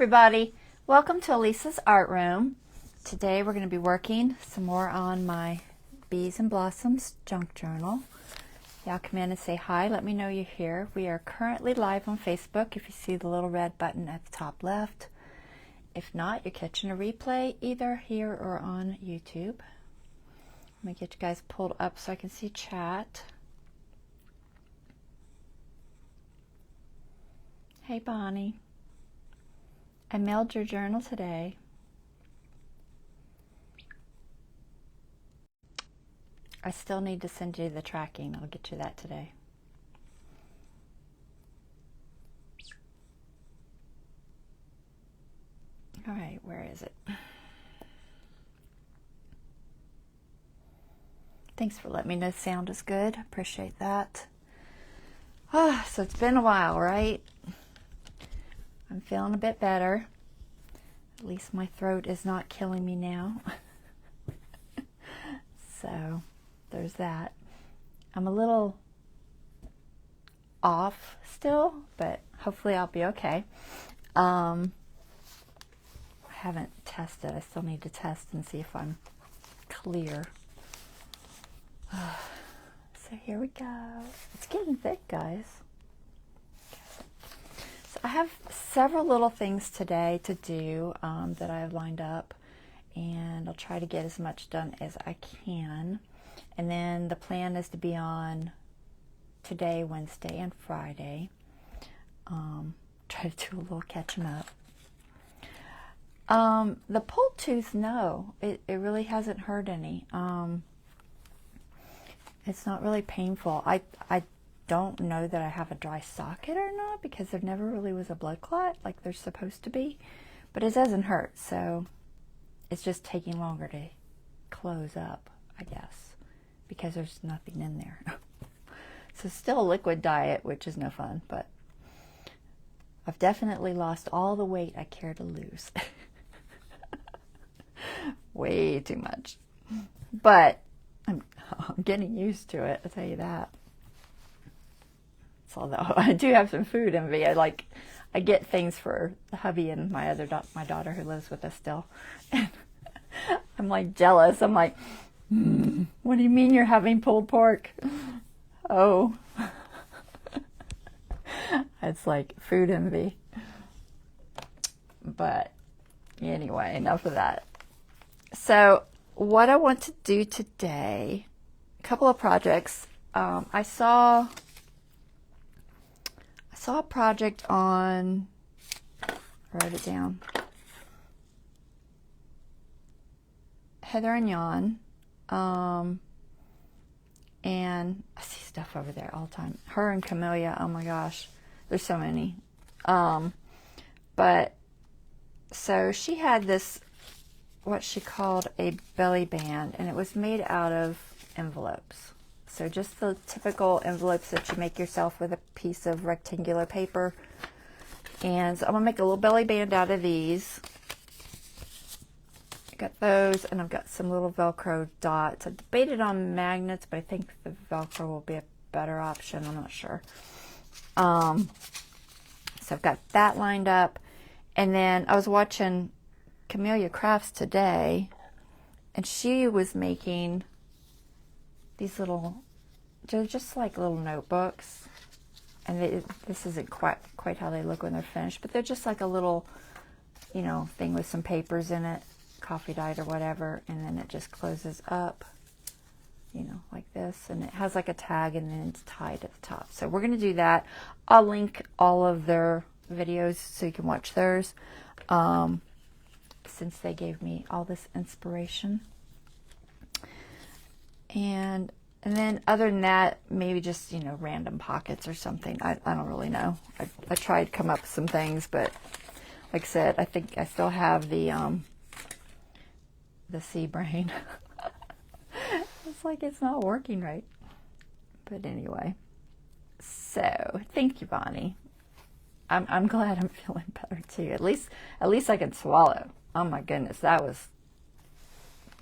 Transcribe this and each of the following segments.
everybody, welcome to Elisa's art room. Today we're going to be working some more on my Bees and Blossoms junk journal. Y'all come in and say hi, let me know you're here. We are currently live on Facebook if you see the little red button at the top left. If not, you're catching a replay either here or on YouTube. Let me get you guys pulled up so I can see chat. Hey Bonnie. I mailed your journal today. I still need to send you the tracking. I'll get you that today. All right, where is it? Thanks for letting me know sound is good. Appreciate that. So it's been a while, right? I'm feeling a bit better. At least my throat is not killing me now. So there's that. I'm a little off still, but hopefully I'll be okay. I haven't tested. I still need to test and see if I'm clear. So here we go. It's getting thick, guys. So I have several little things today to do that I have lined up, and I'll try to get as much done as I can. And then the plan is to be on today, Wednesday, and Friday. Try to do a little catching up. The pulled tooth, no, it really hasn't hurt any. It's not really painful. I don't know that I have a dry socket or not, because there never really was a blood clot like there's supposed to be, but it doesn't hurt, so it's just taking longer to close up, I guess, because there's nothing in there. So still a liquid diet, which is no fun, but I've definitely lost all the weight I care to lose. Way too much, but I'm getting used to it, I'll tell you that. So, although I do have some food envy, I get things for the hubby and my other my daughter who lives with us still. And I'm like jealous. I'm like, what do you mean you're having pulled pork? Oh, it's like food envy. But anyway, enough of that. So what I want to do today, a couple of projects. I saw a project on, I wrote it down, Hither and Yon, and I see stuff over there all the time. Her and Camelia, oh my gosh, there's so many. But so she had this, what she called a belly band, and it was made out of envelopes. So just the typical envelopes that you make yourself with a piece of rectangular paper. And so I'm going to make a little belly band out of these. I got those, and I've got some little Velcro dots. I debated on magnets, but I think the Velcro will be a better option. I'm not sure. So I've got that lined up. And then I was watching Camelia Crafts today, and she was making these little, they're just like little notebooks, and this isn't quite how they look when they're finished, but they're just like a little, you know, thing with some papers in it, coffee dyed or whatever, and then it just closes up, you know, like this, and it has like a tag, and then it's tied at the top. So we're going to do that. I'll link all of their videos so you can watch theirs, since they gave me all this inspiration. And then other than that, maybe just, you know, random pockets or something. I don't really know. I tried to come up with some things, but like I said, I think I still have the sea brain. It's like it's not working right. But anyway, so thank you, Bonnie. I'm glad I'm feeling better too. At least I can swallow. Oh my goodness, that was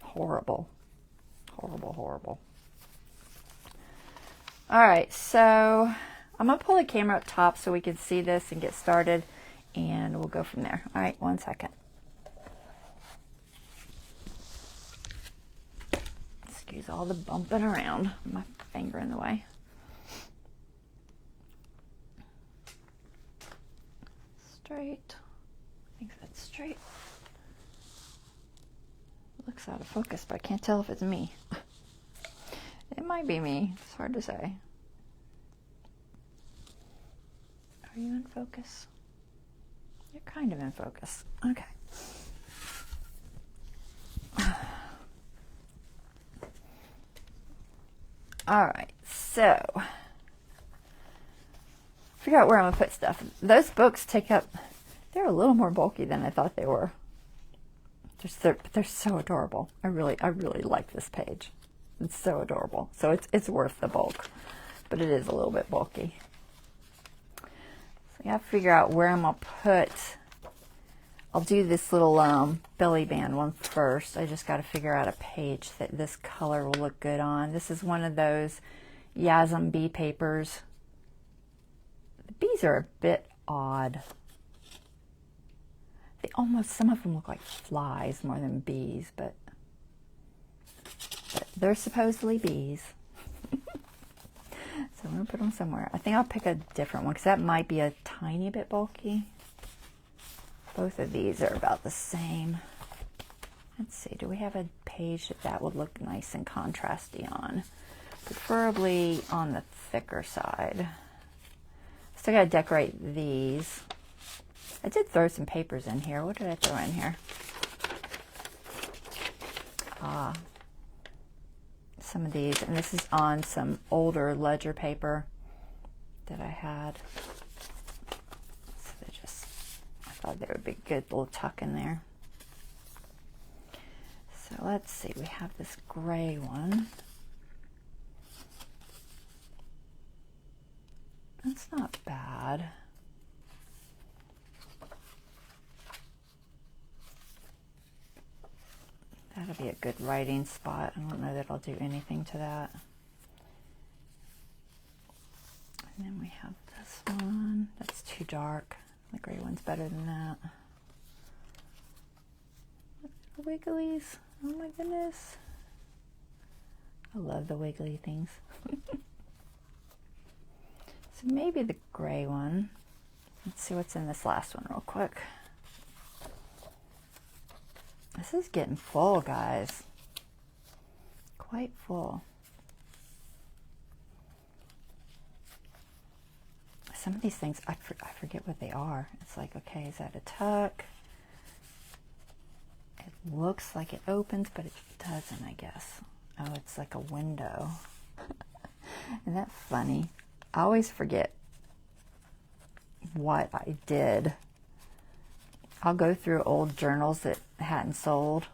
horrible. Horrible. All right, so I'm gonna pull the camera up top so we can see this and get started. and we'll go from there. All right, 1 second. Excuse all the bumping around, my finger in the way. Straight. I think that's straight. It looks out of focus, but I can't tell if it's me. It might be me. It's hard to say. Are you in focus? You're kind of in focus. Okay. All right, so figure out where I'm gonna put stuff. Those books take up, they're a little more bulky than I thought they were. They're so adorable. I really like this page. It's so adorable. So it's worth the bulk, but it is a little bit bulky. So I gotta figure out where I'm gonna put. I'll do this little belly band one first. I just got to figure out a page that this color will look good on. This is one of those Yasm bee papers. The bees are a bit odd. They almost, some of them look like flies more than bees, but they're supposedly bees. So I'm going to put them somewhere. I think I'll pick a different one because that might be a tiny bit bulky. Both of these are about the same. Let's see, do we have a page that would look nice and contrasty on? Preferably on the thicker side. Still gotta decorate these. I did throw some papers in here. What did I throw in here? Some of these, and this is on some older ledger paper that I had. So they just, I thought there would be a good little tuck in there. So let's see, we have this gray one. That's not bad. That'll be a good writing spot. I don't know that I'll do anything to that. And then we have this one. That's too dark. The gray one's better than that. The wigglies. Oh my goodness. I love the wiggly things. So maybe the gray one. Let's see what's in this last one real quick. This is getting full, guys. Quite full. Some of these things, I forget what they are. It's like, okay, is that a tuck? It looks like it opens, but it doesn't, I guess. Oh, it's like a window. Isn't that funny? I always forget what I did. I'll go through old journals that hadn't sold,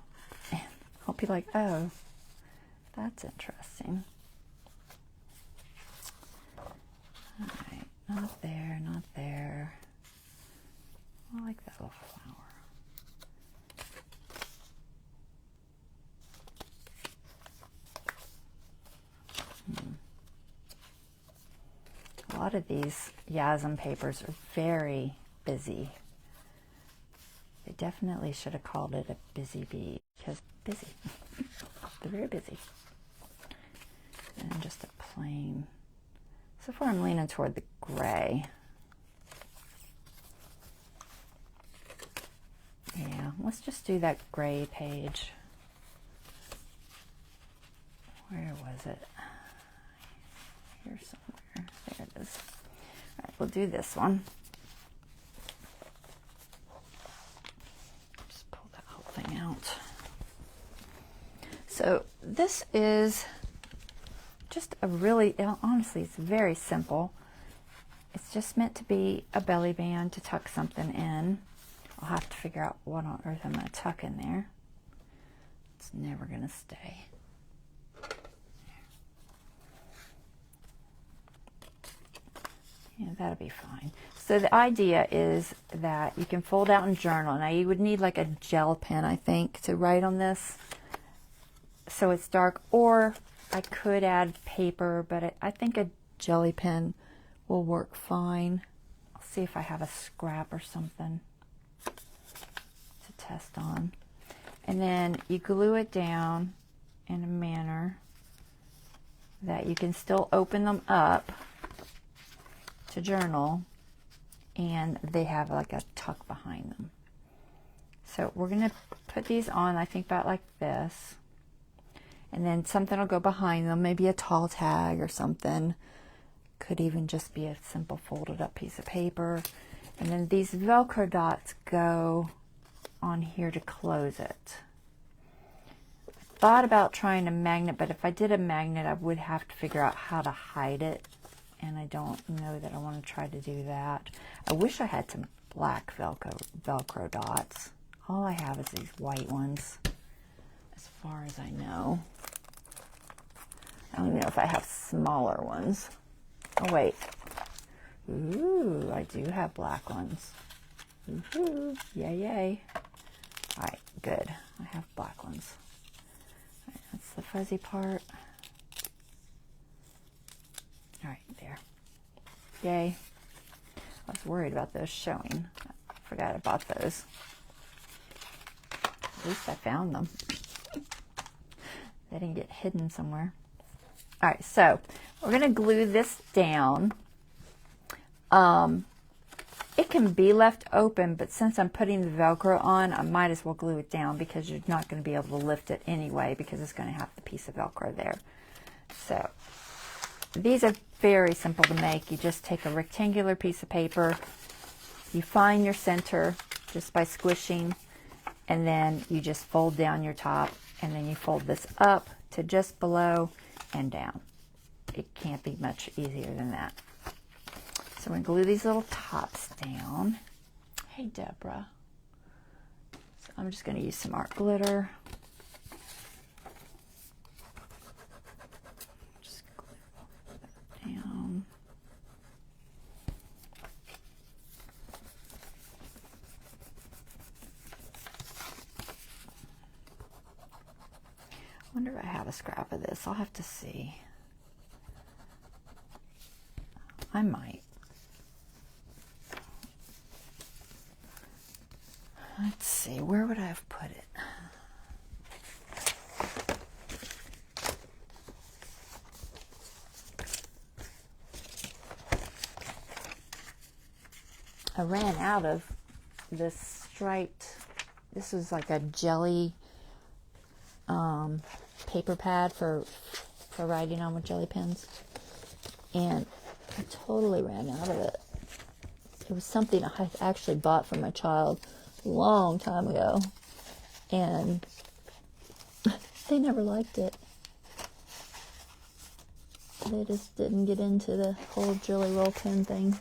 and I'll be like, oh, that's interesting. All right, not there, not there. I like that little flower. A lot of these Yasm papers are very busy. They definitely should have called it a busy bee, because busy. They're very busy. And just a plain. So far I'm leaning toward the gray. Yeah, let's just do that gray page. Where was it? Here somewhere. There it is. All right, we'll do this one. Out. So this is just a really, honestly, it's very simple. It's just meant to be a belly band to tuck something in. I'll have to figure out what on earth I'm going to tuck in there. It's never going to stay. Yeah, that'll be fine. So the idea is that you can fold out and journal. Now you would need like a gel pen, I think, to write on this so it's dark. Or I could add paper, but I think a jelly pen will work fine. I'll see if I have a scrap or something to test on. And then you glue it down in a manner that you can still open them up to journal, and they have like a tuck behind them. So we're going to put these on, I think about like this, and then something will go behind them, maybe a tall tag or something. Could even just be a simple folded up piece of paper. And then these Velcro dots go on here to close it. I thought about trying a magnet, but if I did a magnet, I would have to figure out how to hide it, and I don't know that I want to try to do that. I wish I had some black Velcro dots. All I have is these white ones, as far as I know. I don't even know if I have smaller ones. Oh, wait. Ooh, I do have black ones. Woohoo! Yay, yay. All right, good. I have black ones. All right, that's the fuzzy part. All right, there. Yay. I was worried about those showing. I forgot about those. At least I found them. They didn't get hidden somewhere. All right, so we're going to glue this down. It can be left open, but since I'm putting the Velcro on, I might as well glue it down, because you're not going to be able to lift it anyway, because it's going to have the piece of Velcro there. So these are very simple to make. You just take a rectangular piece of paper, you find your center just by squishing, and then you just fold down your top, and then you fold this up to just below and down. It can't be much easier than that. So we're going to glue these little tops down. Hey, Deborah. So I'm just going to use some art glitter. Just glue that down. I wonder if I have a scrap of this. I'll have to see. I might. Let's see, where would I have put it? I ran out of this striped, this was like a jelly paper pad for writing on with jelly pens, and I totally ran out of it. It was something I actually bought for my child a long time ago, and they never liked it. They just didn't get into the whole jelly roll pen thing.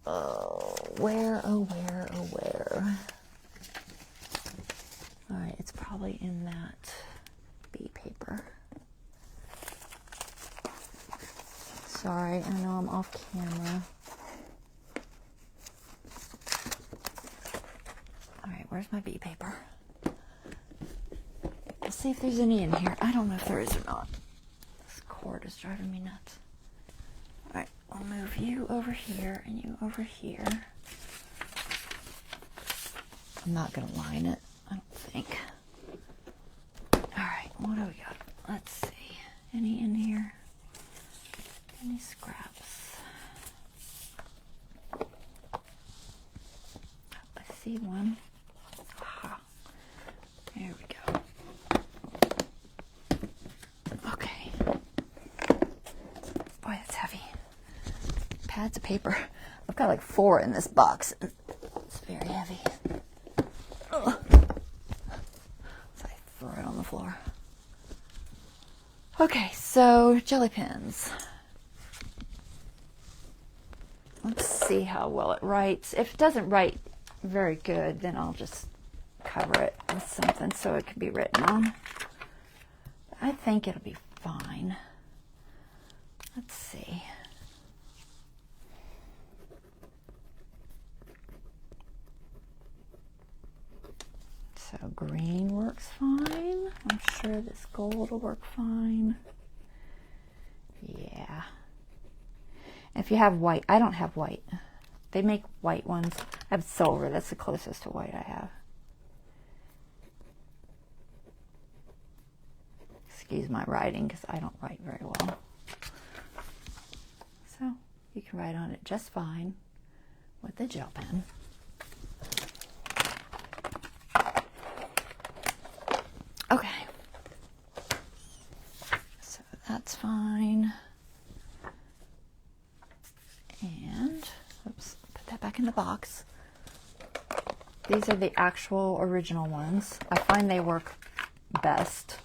Oh, where, oh, where, oh, where? All right, it's probably in that bee paper. Sorry, I know I'm off camera. All right, where's my bee paper? Let's see if there's any in here. I don't know if there is or not. This cord is driving me nuts. All right, I'll move you over here and you over here. I'm not going to line it, I don't think. All right, what do we got? Let's see. Any in here? Any scraps? I see one. Aha. There we go. Okay. Boy, that's heavy. Pads of paper. I've got like 4 in this box. It's very heavy. Ugh. So I throw it on the floor. Okay, so jelly pens. Let's see how well it writes. If it doesn't write very good, then I'll just cover it with something so it can be written on. I think it'll be fine. Let's see. So green works fine. I'm sure this gold will work fine. Yeah. If you have white, I don't have white. They make white ones. I have silver. That's the closest to white I have. Excuse my writing because I don't write very well. So you can write on it just fine with the gel pen. Okay. So that's fine. And, oops, put that back in the box. These are the actual original ones. I find they work best.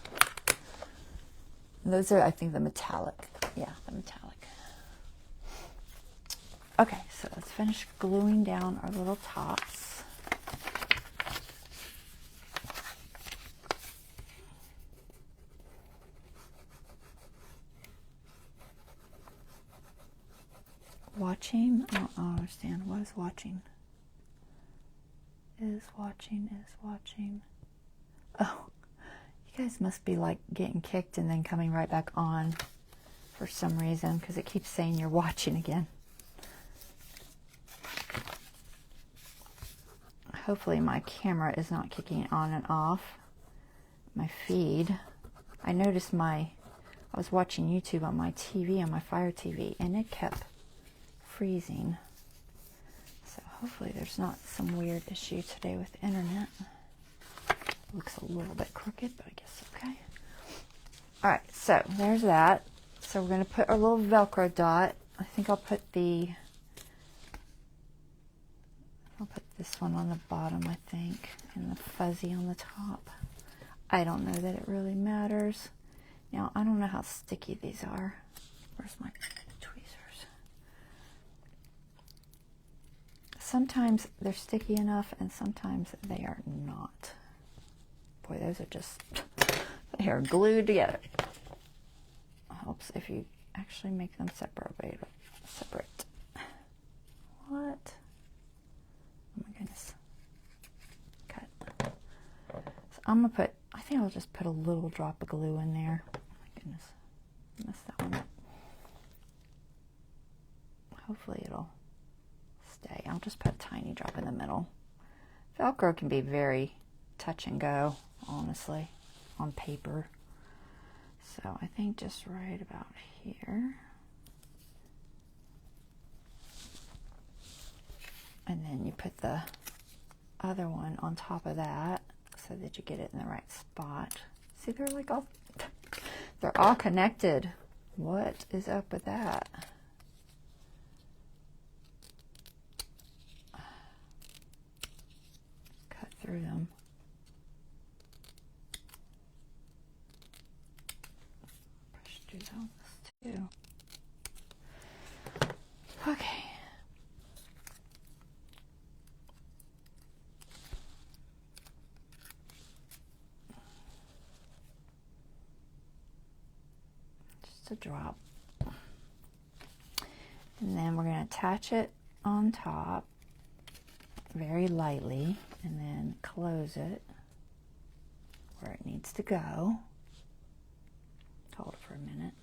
Those are, I think, the metallic. Yeah, the metallic. Okay, so let's finish gluing down our little tops. Watching? I don't understand. What is watching? Is watching. Oh. You guys must be like getting kicked and then coming right back on for some reason because it keeps saying you're watching again. Hopefully my camera is not kicking on and off. My feed. I noticed I was watching YouTube on my TV, on my Fire TV, and it kept freezing. So hopefully there's not some weird issue today with the internet. Looks a little bit crooked, but I guess okay. All right, so there's that. So we're going to put our little Velcro dot. I think I'll put this one on the bottom, I think, and the fuzzy on the top. I don't know that it really matters. Now, I don't know how sticky these are. Where's my tweezers? Sometimes they're sticky enough, and sometimes they are not. Boy, those are just, they are glued together. Helps if you actually make them separate. What? Oh my goodness. Cut. So I'm going to put, I think I'll just put a little drop of glue in there. Oh my goodness. Messed that one up. Hopefully it'll stay. I'll just put a tiny drop in the middle. Velcro can be very touch and go, honestly, on paper. So I think just right about here. And then you put the other one on top of that so that you get it in the right spot. See, they're like all, they're all connected. What is up with that? Cut through them. Do those too. Okay. Just a drop. And then we're going to attach it on top very lightly and then close it where it needs to go. Hold it for a minute.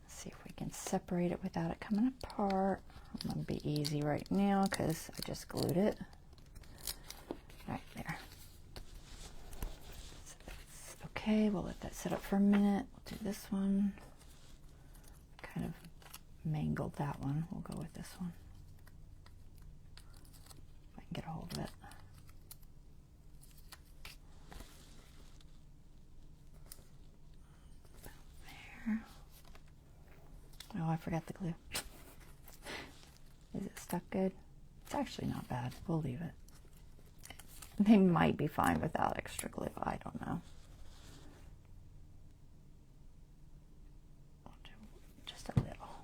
Let's see if we can separate it without it coming apart. I'm going to be easy right now because I just glued it. Right there. So that's okay. We'll let that sit up for a minute. We'll do this one. Kind of mangled that one. We'll go with this one. If I can get a hold of it. Oh, I forgot the glue. Is it stuck good? It's actually not bad. We'll leave it. They might be fine without extra glue. I don't know. I'll do just a little.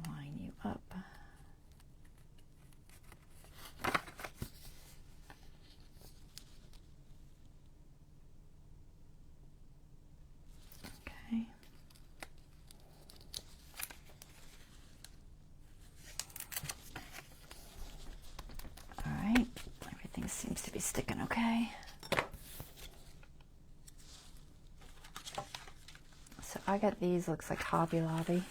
Line you up. I got these, looks like Hobby Lobby.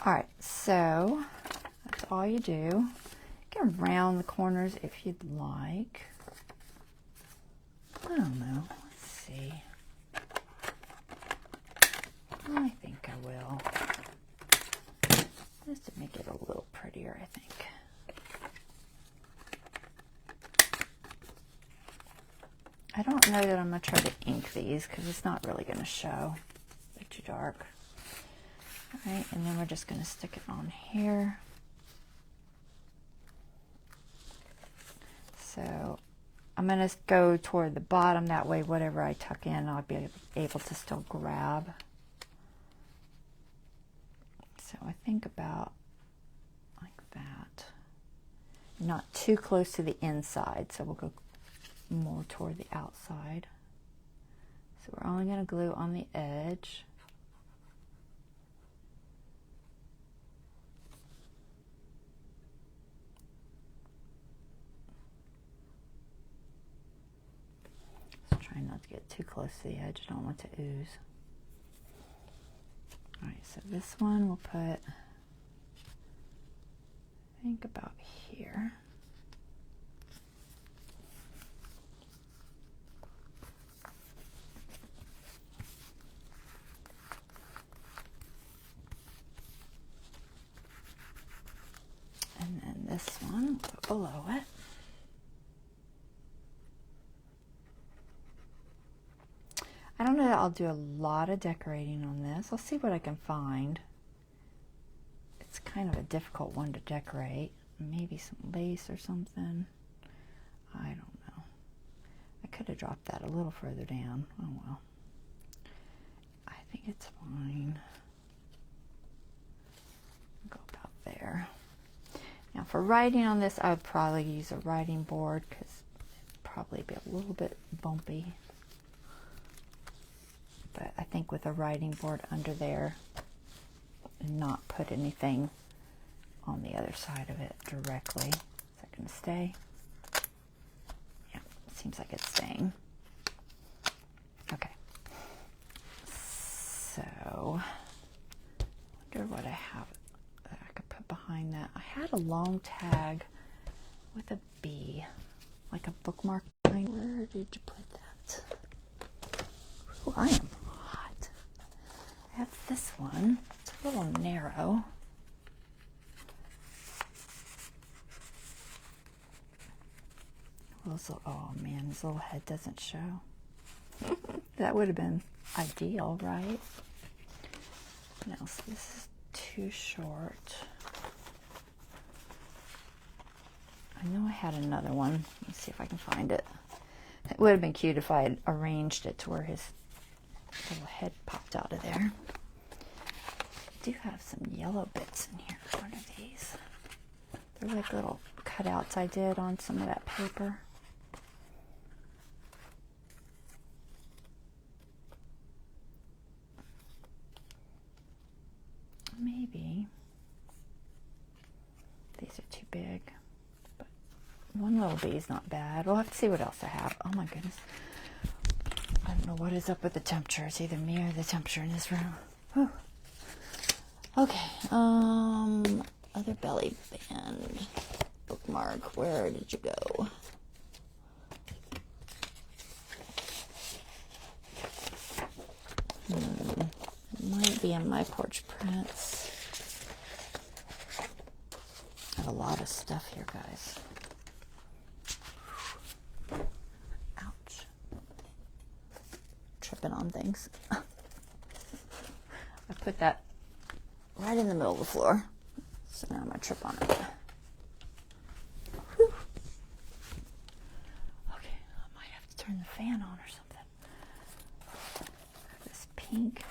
Alright, so that's all you do. You can round the corners if you'd like. I don't know. Let's see. I think I will. Just to make it a little prettier, I think. I don't know that I'm going to try to ink these because it's not really going to show. They're too dark. Alright, and then we're just going to stick it on here. So I'm going to go toward the bottom, that way whatever I tuck in I'll be able to still grab. So I think about like that. Not too close to the inside, so we'll go more toward the outside. So we're only going to glue on the edge. Try not to get too close to the edge. I don't want it to ooze. Alright, so this one we'll put, I think about here. And then this one we'll put below it. I don't know that I'll do a lot of decorating on this. I'll see what I can find. It's kind of a difficult one to decorate. Maybe some lace or something. I don't know. I could have dropped that a little further down. Oh well. I think it's fine. Go about there. Now for writing on this, I would probably use a writing board because it'd probably be a little bit bumpy. But I think with a writing board under there and not put anything on the other side of it directly. Is that going to stay? Yeah, it seems like it's staying. Okay. So, I wonder what I have that I could put behind that. I had a long tag with a B, like a bookmark. Where did you put that? Oh, I am hot. I have this one. It's a little narrow. Oh man, his little head doesn't show. That would have been ideal, right? No, so this is too short. I know I had another one. Let's see if I can find it. It would have been cute if I had arranged it to where his little head popped out of there. I do have some yellow bits in here. What are these? They're like little cutouts I did on some of that paper. Maybe these are too big, but one little bee is not bad. We'll have to see what else I have. Oh my goodness. I don't know what is up with the temperature. It's either me or the temperature in this room. Whew. Okay, other belly band bookmark. Where did you go? It might be in my porch prints. I have a lot of stuff here, guys. Ouch. Tripping on things. I put that right in the middle of the floor, so now I'm going to trip on it. Whew. Okay, I might have to turn the fan on or something. This pink.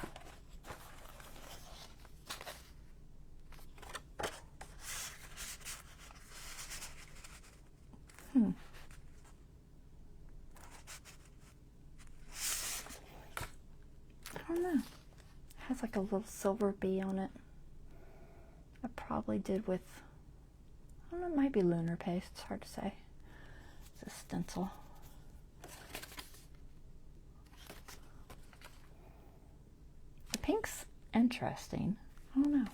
I don't know. It has like a little silver bee on it. I probably did with, I don't know, it might be lunar paste. It's hard to say. a stencil. The pink's interesting. I don't know.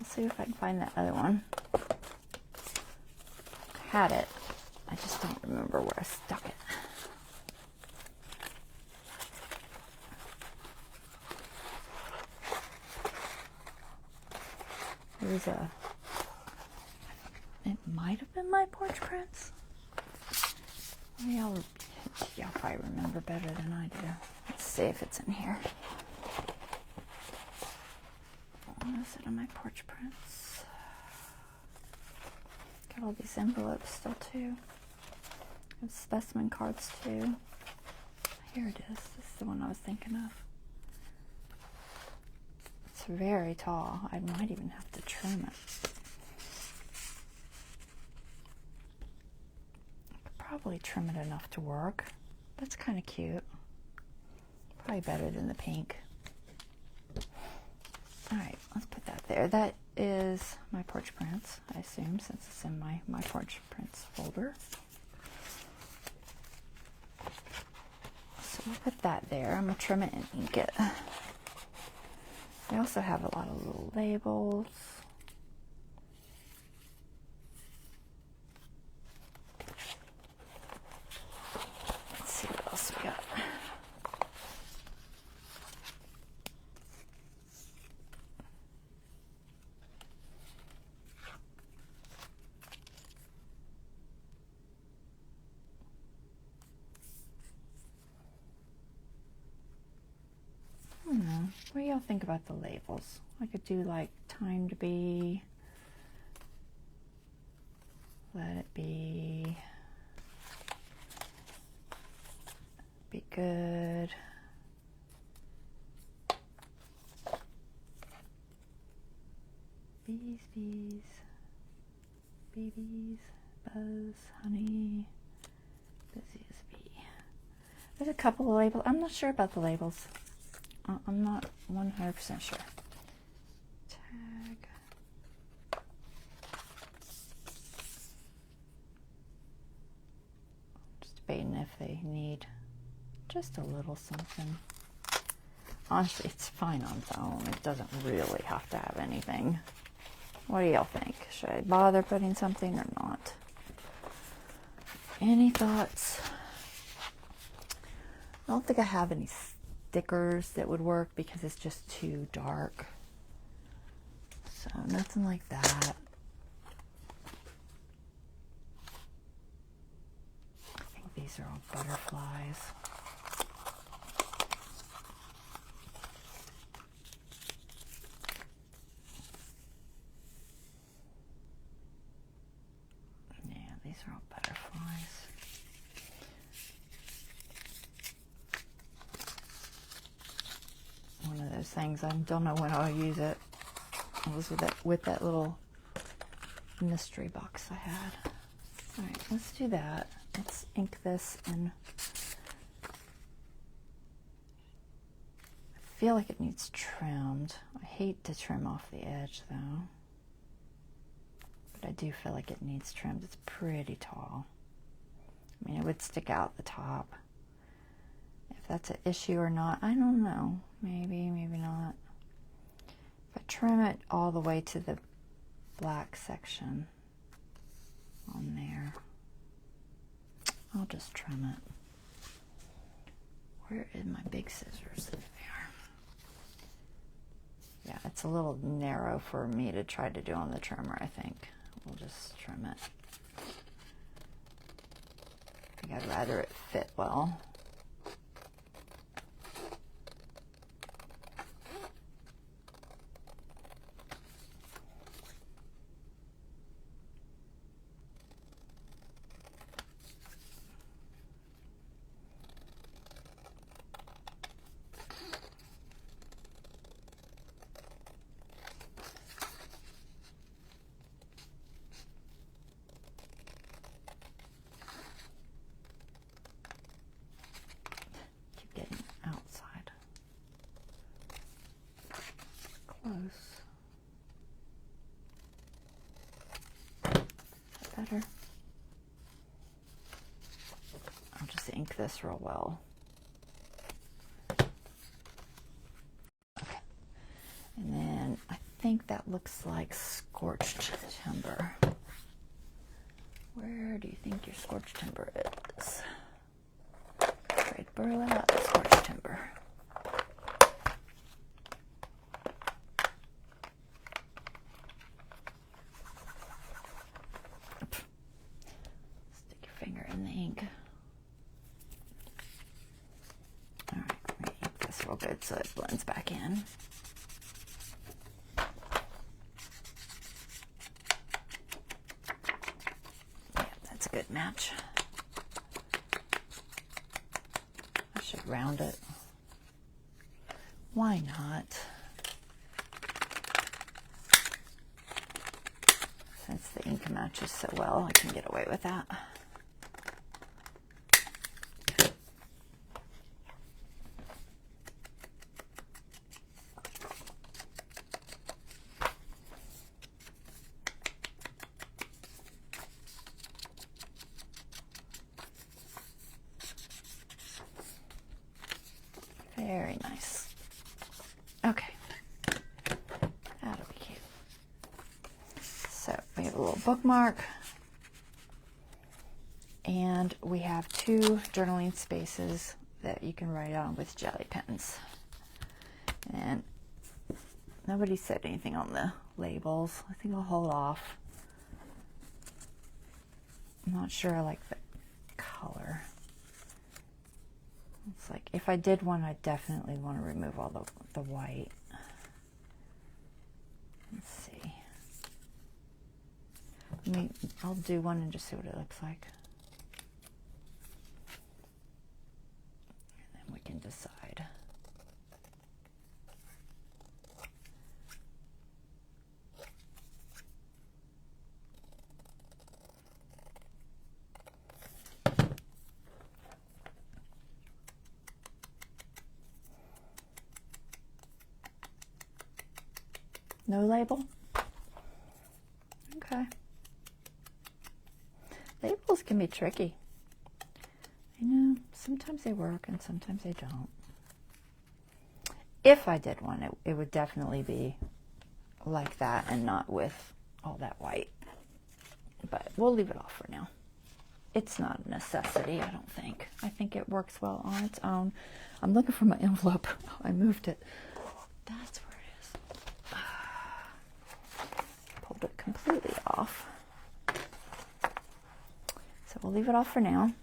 Let's see if I can find that other one. I had it. I just don't remember where I stuck it. There's a, it might have been my porch prints. Maybe y'all probably remember better than I do. Let's see if it's in here. What is it on my porch prints? Got all these envelopes still too. Have specimen cards too. Here it is. This is the one I was thinking of. It's very tall. I might even have to trim it. I could probably trim it enough to work. That's kind of cute. Probably better than the pink. Alright, let's put that there. That is my porch prints, I assume, since it's in my porch prints folder. So we'll put that there. I'm going to trim it and ink it. I also have a lot of little labels. Let's see what else we got. I don't know. What do y'all think about the labels? I could do like time to be, let it be good, bees, babies, buzz, honey, busy as a bee. There's a couple of labels. I'm not sure about the labels. I'm not 100% sure. Tag. Just debating if they need just a little something. Honestly, it's fine on its own. It doesn't really have to have anything. What do y'all think? Should I bother putting something or not? Any thoughts? I don't think I have any stickers that would work because it's just too dark. So nothing like that. I think these are all butterflies. Yeah, these are all butterflies. One of those things, I don't know when I'll use it. It was with that little mystery box I had. All right, let's do that. Let's ink this, and I feel like it needs trimmed. I hate to trim off the edge though, but I do feel like it needs trimmed. It's pretty tall. I mean, it would stick out the top. If that's an issue or not, I don't know. Maybe, maybe not. If I trim it all the way to the black section on there, I'll just trim it. Where is my big scissors? There they are. Yeah, it's a little narrow for me to try to do on the trimmer, I think. We'll just trim it. I think I'd rather it fit well. Better. ink this real well. Okay. And then I think that looks like scorched timber. Where do you think your scorched timber is? Red burlap, scorched timber. Stick your finger in the ink. All right, let me ink this real good so it blends back in. Good match. I should round it. Why not? Since the ink matches so well, I can get away with that. Very nice. Okay. That'll be cute. So we have a little bookmark. And we have 2 journaling spaces that you can write on with jelly pens. And nobody said anything on the labels. I think I'll hold off. I'm not sure I like the color. It's like, if I did one, I definitely want to remove all the white. Let's see. I'll do one and just see what it looks like. And then we can decide. No label? Okay. Labels can be tricky. You know, sometimes they work and sometimes they don't. If I did one, it would definitely be like that and not with all that white. But we'll leave it off for now. It's not a necessity, I don't think. I think it works well on its own. I'm looking for my envelope. Oh, I moved it. That's where it is. Pulled it completely off. So we'll leave it off for now.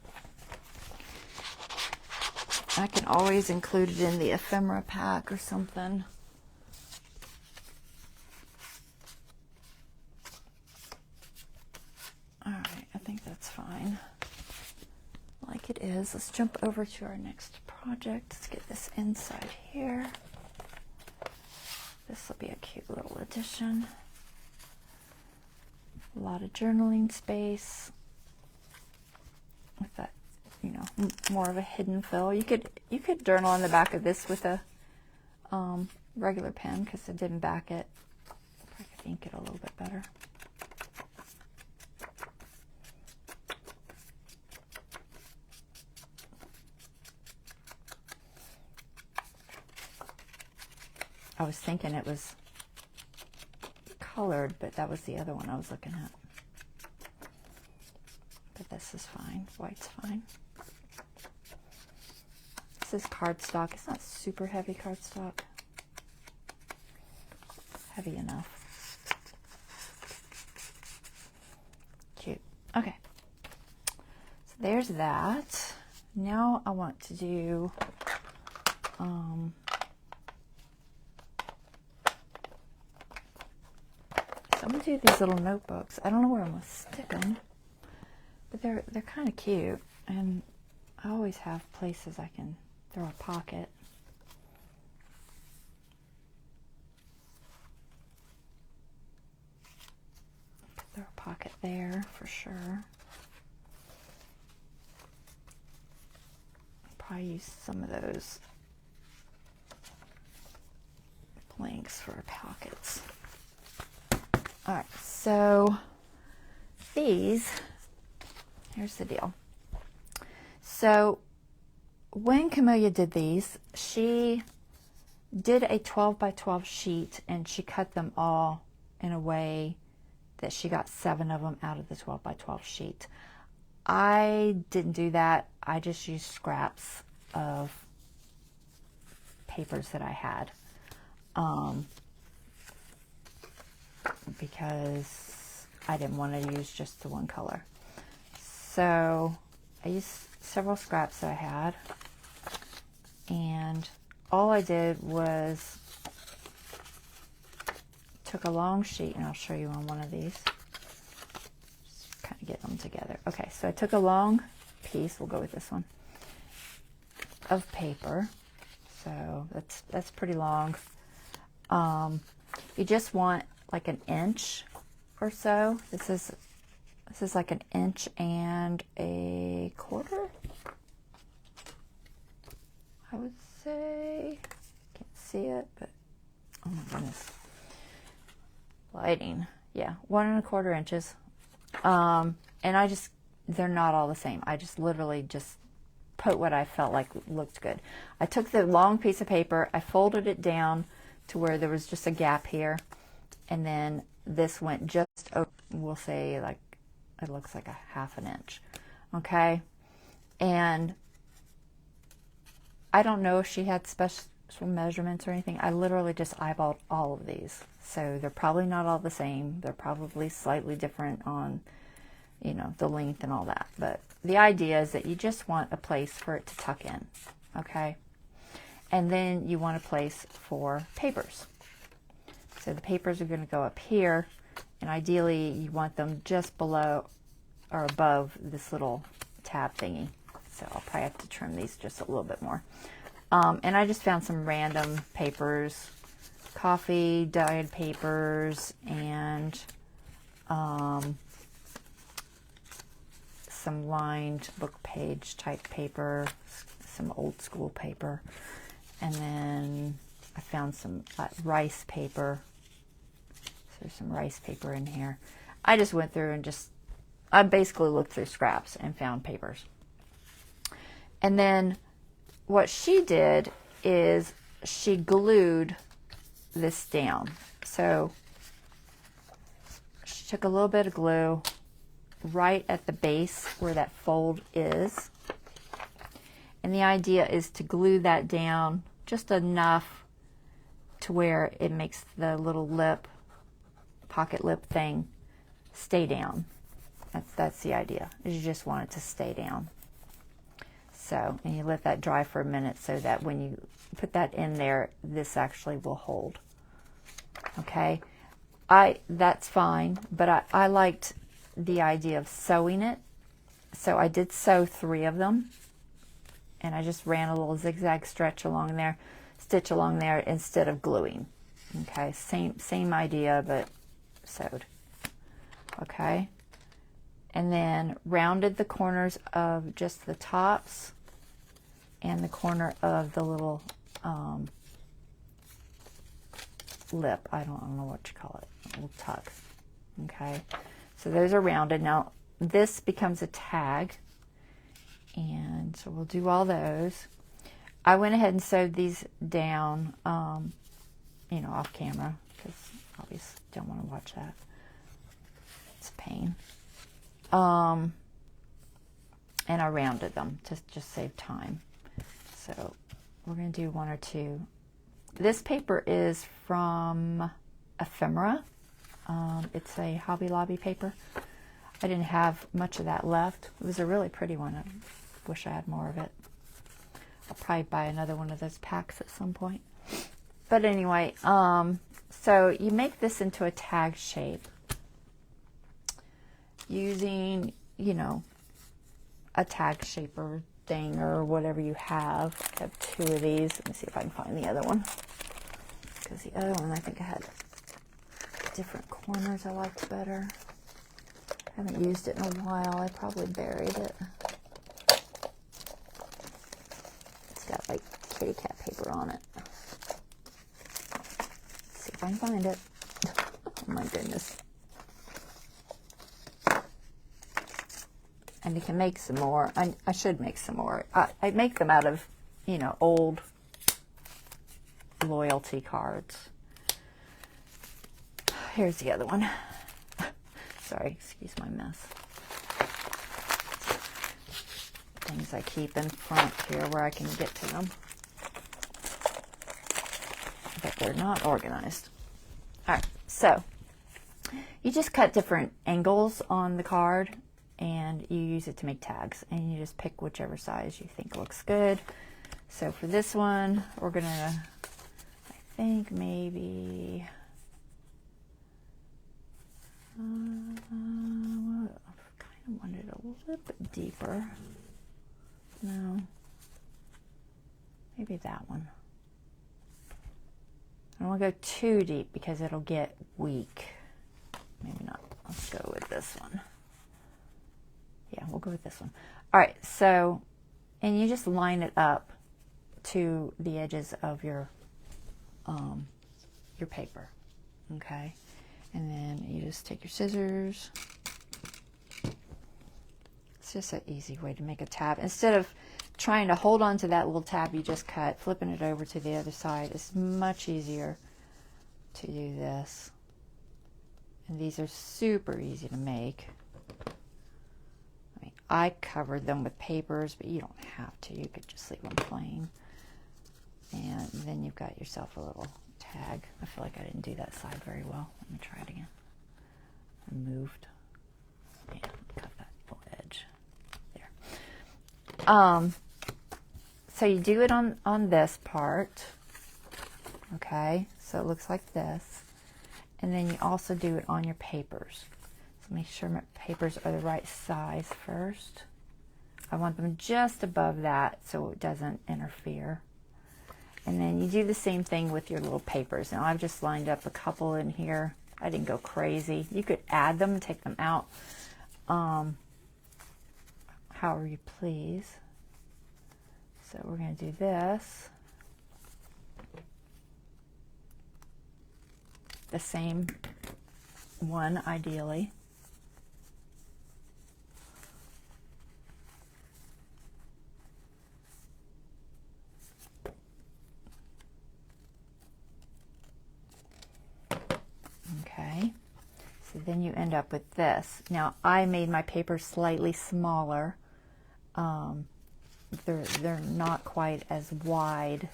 I can always include it in the ephemera pack or something. All right, I think that's fine. Like it is. Let's jump over to our next project. Let's get this inside here. This will be a cute little addition. A lot of journaling space with that, you know, more of a hidden fill. You could journal on the back of this with a regular pen because it didn't back it. I could ink it a little bit better. I was thinking it was colored, but that was the other one I was looking at. But this is fine. White's fine. This is cardstock. It's not super heavy cardstock. Heavy enough. Cute. Okay. So there's that. Now I want to do so I'm going to do these little notebooks. I don't know where I'm going to stick them, but they're kind of cute, and I always have places I can throw a pocket. Throw a pocket there for sure. Probably use some of those blanks for pockets. All right, so these, here's the deal. So when Camelia did these, she did a 12 by 12 sheet, and she cut them all in a way that she got 7 of them out of the 12 by 12 sheet. I didn't do that. I just used scraps of papers that I had, because I didn't want to use just the one color. So I used several scraps that I had, and all I did was took a long sheet, and I'll show you on one of these. Just kind of get them together. Okay, so I took a long piece, we'll go with this one, of paper. So that's pretty long. You just want like an inch or so. This is like an inch and a quarter, I would say. Can't see it, but oh my goodness. Lighting. Yeah, 1 1/4 inches. And they're not all the same. I just literally just put what I felt like looked good. I took the long piece of paper, I folded it down to where there was just a gap here, and then this went just over, we'll say like, it looks like a 1/2 inch. Okay. And I don't know if she had special measurements or anything. I literally just eyeballed all of these. So they're probably not all the same. They're probably slightly different on, you know, the length and all that. But the idea is that you just want a place for it to tuck in. Okay. And then you want a place for papers. So the papers are going to go up here, and ideally you want them just below or above this little tab thingy. So I'll probably have to trim these just a little bit more. And I just found some random papers, coffee dyed papers, and some lined book page type paper, some old school paper, and then I found some rice paper. So there's some rice paper in here. I just went through and I basically looked through scraps and found papers. And then what she did is she glued this down. So she took a little bit of glue right at the base where that fold is. And the idea is to glue that down just enough to where it makes the little lip, pocket lip thing stay down. That's the idea, is you just want it to stay down. So, and you let that dry for a minute so that when you put that in there, this actually will hold. Okay, that's fine, but I liked the idea of sewing it. So I did sew 3 of them, and I just ran a little zigzag stitch along there instead of gluing. Okay, same idea, but sewed. Okay, and then rounded the corners of just the tops and the corner of the little lip. I don't know what you call it, a little tuck. Okay, so those are rounded. Now this becomes a tag, and so we'll do all those. I went ahead and sewed these down, you know, off camera, because obviously don't want to watch that. It's a pain. And I rounded them to just save time. So we're going to do 1 or 2. This paper is from Ephemera. It's a Hobby Lobby paper. I didn't have much of that left. It was a really pretty one. I wish I had more of it. I'll probably buy another one of those packs at some point. But anyway, so you make this into a tag shape using, you know, a tag shaper thing or whatever you have. I have 2 of these. Let me see if I can find the other one, because the other one I think I had different corners I liked better. I haven't used it in a while. I probably buried it. It's got like kitty cat paper on it. Let's see if I can find it. Oh my goodness. And you can make some more. I should make some more. I make them out of, you know, old loyalty cards. Here's the other one. Sorry, excuse my mess. Things I keep in front here where I can get to them. But they're not organized. All right, so you just cut different angles on the card and you use it to make tags, and you just pick whichever size you think looks good. So for this one, we're gonna, I think maybe, well, I kind of wanted it a little bit deeper. No, maybe that one. I don't want to go too deep because it'll get weak. Maybe not. Let's go with this one. Yeah, we'll go with this one. All right, so, and you just line it up to the edges of your paper, okay? And then you just take your scissors. It's just an easy way to make a tab. Instead of trying to hold on to that little tab you just cut, flipping it over to the other side, it's much easier to do this. And these are super easy to make. I mean, I covered them with papers, but you don't have to. You could just leave them plain. And then you've got yourself a little tag. I feel like I didn't do that side very well. Let me try it again. I moved. Yeah, cut that little edge. There. So you do it on this part. Okay, so it looks like this. And then you also do it on your papers. So make sure my papers are the right size first. I want them just above that so it doesn't interfere. And then you do the same thing with your little papers. Now I've just lined up a couple in here. I didn't go crazy. You could add them, take them out, however you please. So we're going to do this. The same one, ideally. Okay, so then you end up with this. Now I made my paper slightly smaller. They're not quite as wide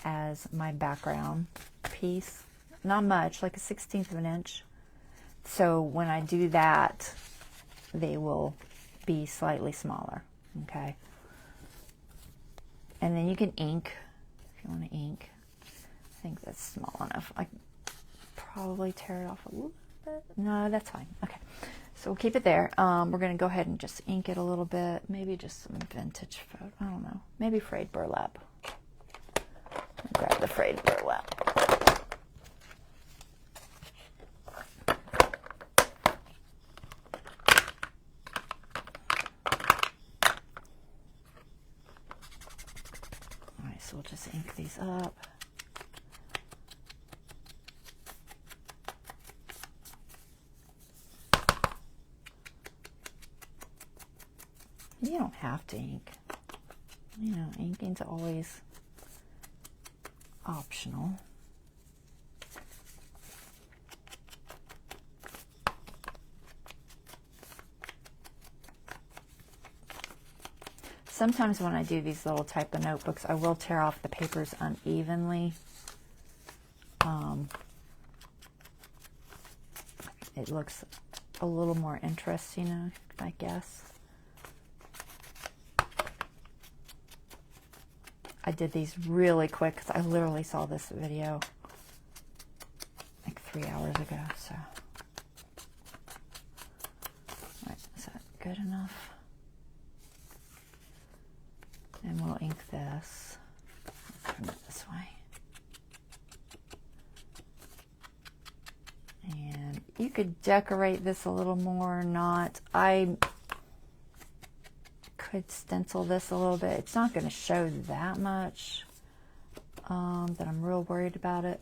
as my background piece. Not much, like a 1/16 of an inch. So when I do that, they will be slightly smaller, okay? And then you can ink, if you want to ink. I think that's small enough. I can probably tear it off a little bit. No, that's fine. Okay, so we'll keep it there. We're going to go ahead and just ink it a little bit. Maybe just some vintage photo. I don't know. Maybe frayed burlap. Grab the frayed burlap. So we'll just ink these up. You don't have to ink. You know, inking's always optional. Sometimes when I do these little type of notebooks, I will tear off the papers unevenly. It looks a little more interesting, I guess. I did these really quick because I literally saw this video like 3 hours ago. So, all right, is that good enough? And we'll ink this. Turn it this way. And you could decorate this a little more or not. I could stencil this a little bit. It's not going to show that much that I'm real worried about it.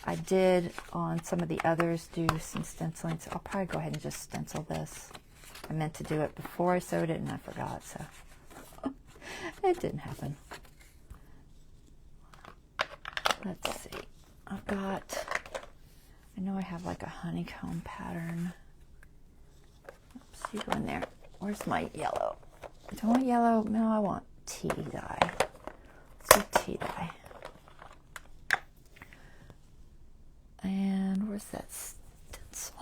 I did on some of the others do some stenciling, so I'll probably go ahead and just stencil this. I meant to do it before I sewed it and I forgot, so it didn't happen. Let's see. I've got, I know I have like a honeycomb pattern. Oops, you go in there. Where's my yellow? Do I want yellow? No, I want tea dye. Let's do tea dye. And where's that stencil?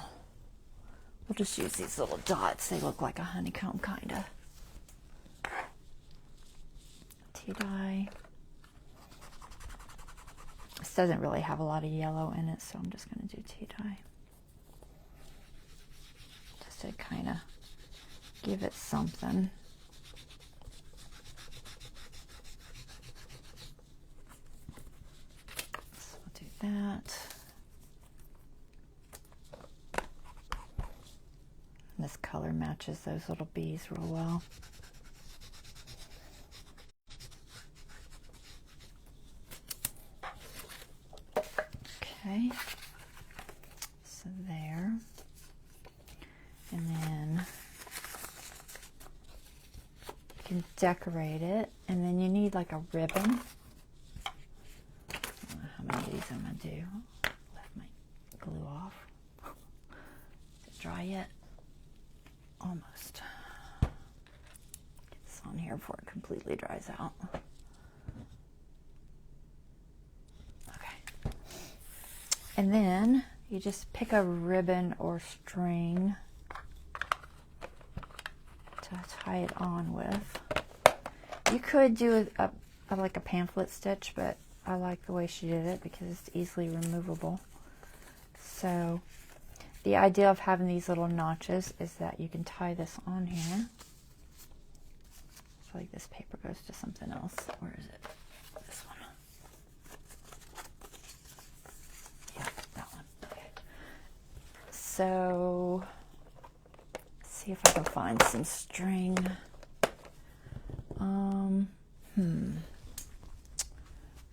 We'll just use these little dots. They look like a honeycomb, kind of. Tea dye. This doesn't really have a lot of yellow in it, so I'm just going to do tea dye. Just to kind of give it something. So I'll do that. This color matches those little bees real well. Okay, so there, and then you can decorate it, and then you need like a ribbon. I don't know how many of these I'm going to do. Left my glue off. Is it dry yet? Almost. Get this on here before it completely dries out. Okay. And then you just pick a ribbon or string to tie it on with. You could do like a pamphlet stitch, but I like the way she did it because it's easily removable. So the idea of having these little notches is that you can tie this on here. I feel like this paper goes to something else. Where is it? This one. Yeah, that one. Okay. So, let's see if I can find some string.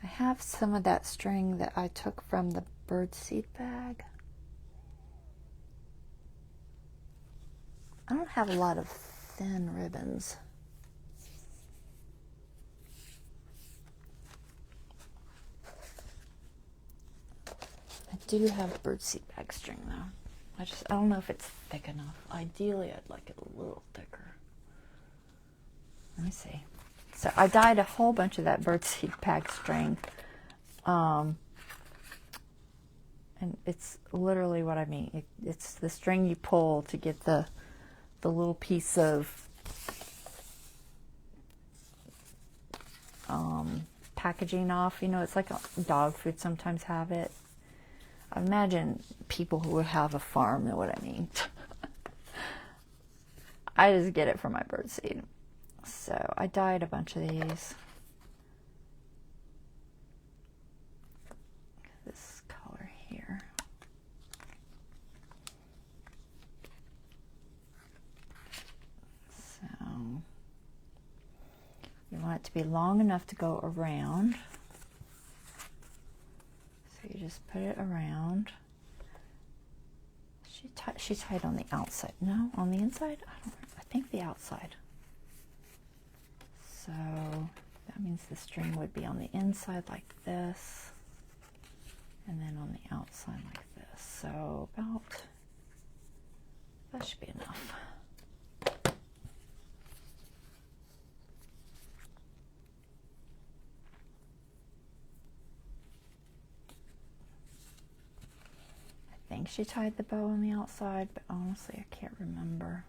I have some of that string that I took from the birdseed bag. I don't have a lot of thin ribbons. I do have birdseed bag string though. I don't know if it's thick enough. Ideally, I'd like it a little thicker. Let me see. So I dyed a whole bunch of that birdseed bag string. And it's literally what I mean. It's the string you pull to get the little piece of packaging off. You know, it's like dog food sometimes have it. I imagine people who have a farm know what I mean. I just get it from my birdseed. So I dyed a bunch of these. This color here. So you want it to be long enough to go around. So you just put it around. She tied on the outside. No, on the inside? I think the outside. So that means the string would be on the inside like this, and then on the outside like this. So that should be enough. I think she tied the bow on the outside, but honestly I can't remember.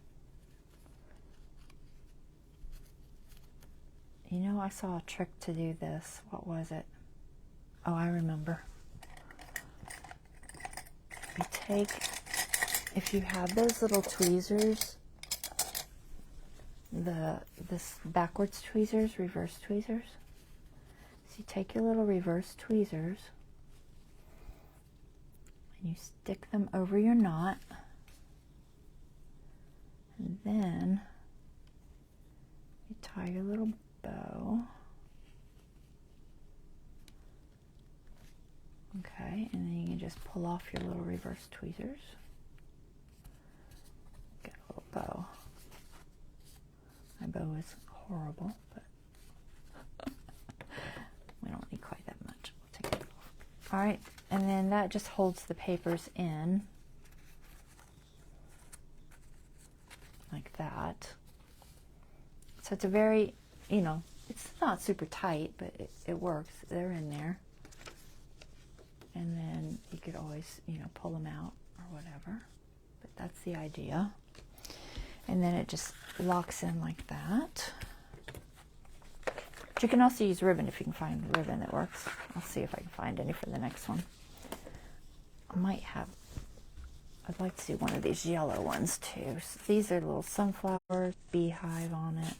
You know, I saw a trick to do this. What was it? Oh, I remember. You take, if you have those little tweezers, this backwards tweezers, reverse tweezers. So you take your little reverse tweezers and you stick them over your knot, and then you tie your little bow. Okay, and then you can just pull off your little reverse tweezers. Get a little bow. My bow is horrible, but we don't need quite that much. We'll take it off. All right, and then that just holds the papers in like that. So it's a very, you know, it's not super tight, but it works. They're in there. And then you could always, you know, pull them out or whatever. But that's the idea. And then it just locks in like that. But you can also use ribbon if you can find ribbon that works. I'll see if I can find any for the next one. I might have, I'd like to do one of these yellow ones too. So these are little sunflowers, beehive on it.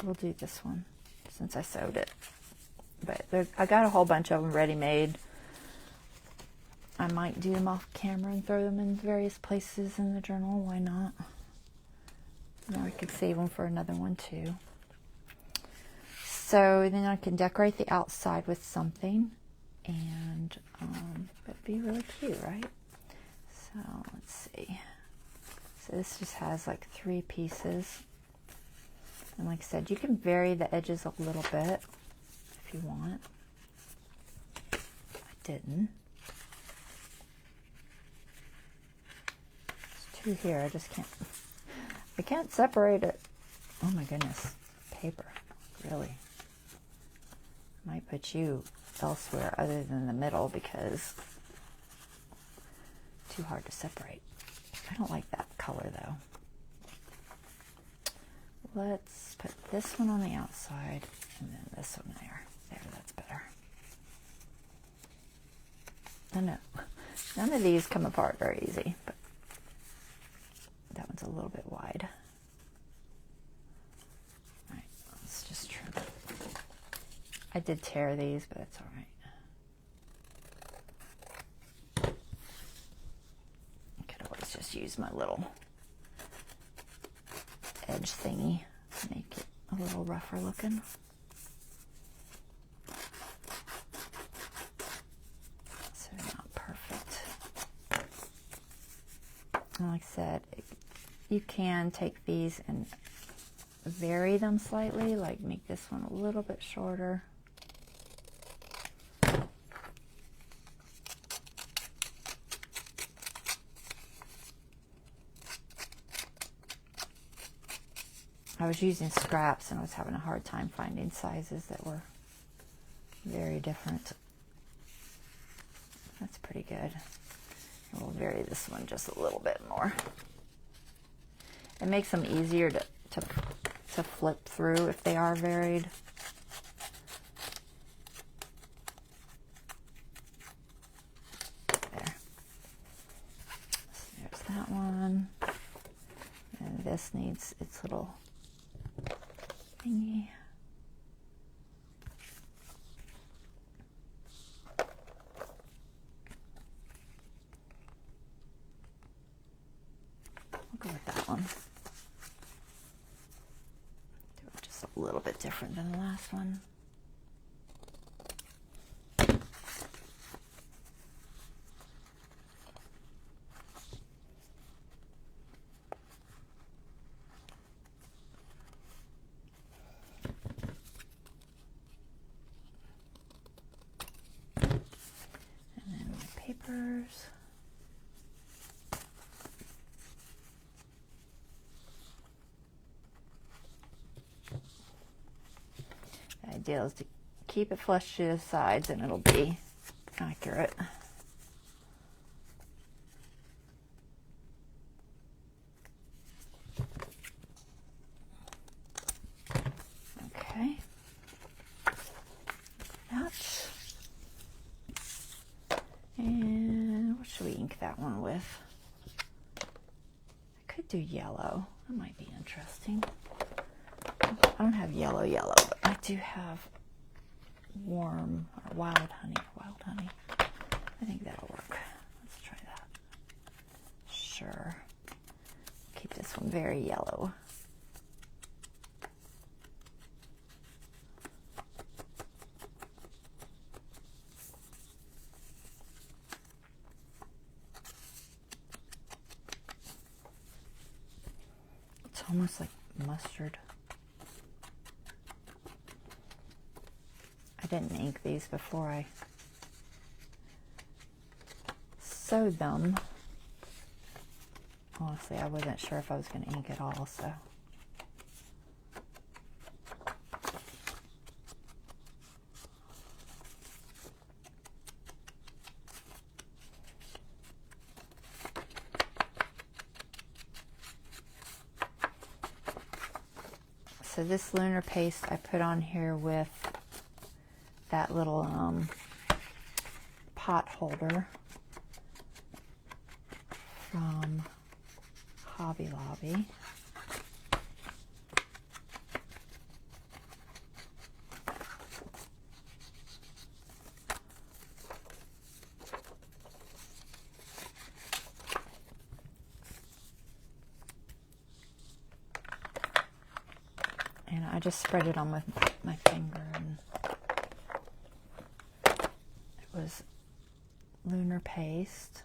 We'll do this one since I sewed it. But I got a whole bunch of them ready-made. I might do them off camera and throw them in various places in the journal. Why not? Or I could save them for another one too. So then I can decorate the outside with something, and that'd be really cute, right? So let's see. So this just has like 3 pieces. And like I said, you can vary the edges a little bit if you want. I didn't. There's 2 here. I just can't. I can't separate it. Oh my goodness. Paper. Really. I might put you elsewhere other than the middle because it's too hard to separate. I don't like that color though. Let's put this one on the outside and then this one there. There, that's better. Oh no, none of these come apart very easy, but that one's a little bit wide. All right, let's just trim it. I did tear these, but that's all right. I could always just use my little edge thingy to make it a little rougher looking. So not perfect. And like I said, you can take these and vary them slightly, like make this one a little bit shorter. I was using scraps and I was having a hard time finding sizes that were very different. That's pretty good. And we'll vary this one just a little bit more. It makes them easier to flip through if they are varied. There. So there's that one. And this needs its little thingy. I'll go with that one. Do it just a little bit different than the last one. Papers. The idea is to keep it flush to the sides and it'll be accurate. Okay. That. And what should we ink that one with? I could do yellow. That might be interesting. I don't have yellow, but I do have warm or wild honey. I think that'll work. Let's try that. Sure. Keep this one very yellow. almost like mustard. I didn't ink these before I sewed them. Honestly, I wasn't sure if I was going to ink it all, so. So this lunar paste I put on here with that little pot holder from Hobby Lobby. And I just spread it on with my finger, and it was lunar paste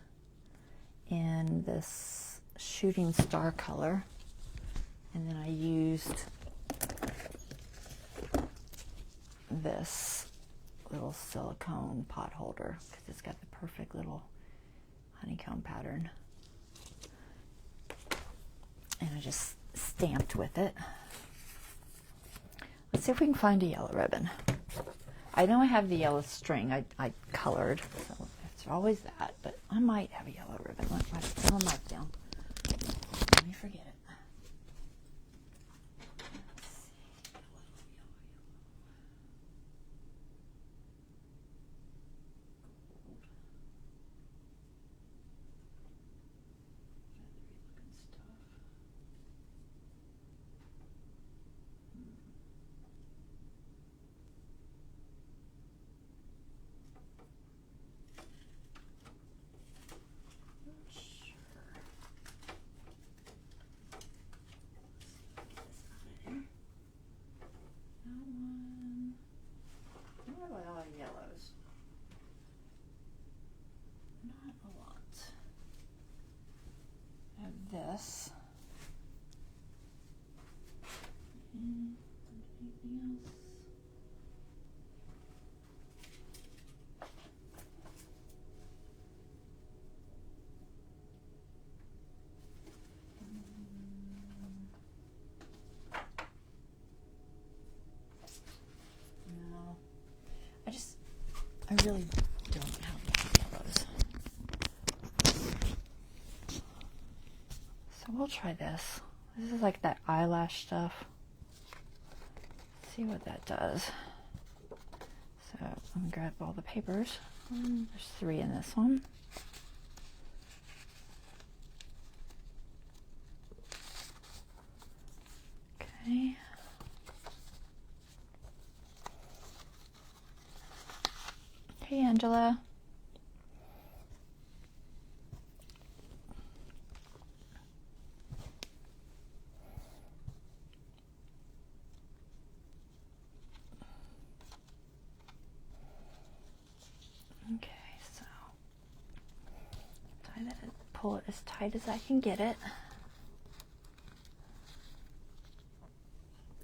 in this shooting star color, and then I used this little silicone pot holder because it's got the perfect little honeycomb pattern, and I just stamped with it. Let's see if we can find a yellow ribbon. I know I have the yellow string I colored, so it's always that, but I might have a yellow ribbon. Let me put my mark down. Let me forget it. Yellows. Not a lot. I have this. And anything else? No. I really don't have yellows. So we'll try this. This is like that eyelash stuff. Let's see what that does. So I'm gonna grab all the papers. There's 3 in this one. Okay. Hey, Angela. Okay, so tie that, pull it as tight as I can get it.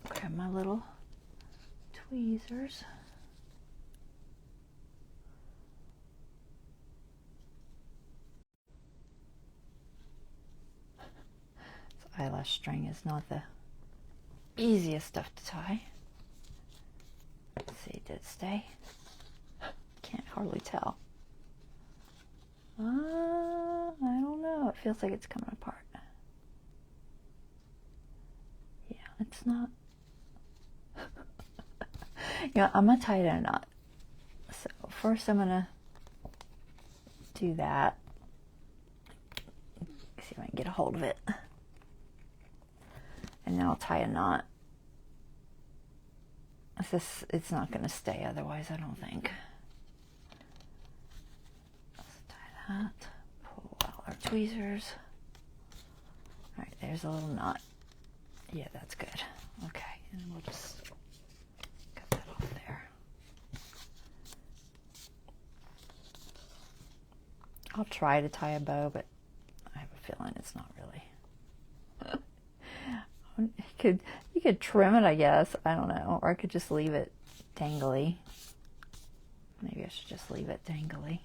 Grab my little tweezers. Eyelash string is not the easiest stuff to tie. Let's see, did it stay? Can't hardly tell. I don't know. It feels like it's coming apart. Yeah, it's not. Yeah, I'm gonna tie it in a knot. So first I'm gonna do that. See if I can get a hold of it. And then I'll tie a knot. It's not going to stay otherwise, I don't think. Let's tie that. Pull out our tweezers. Alright, there's a little knot. Yeah, that's good. Okay, and we'll just cut that off there. I'll try to tie a bow, but I have a feeling it's not really. you could trim it, I guess. I don't know. Or I could just leave it dangly. Maybe I should just leave it dangly.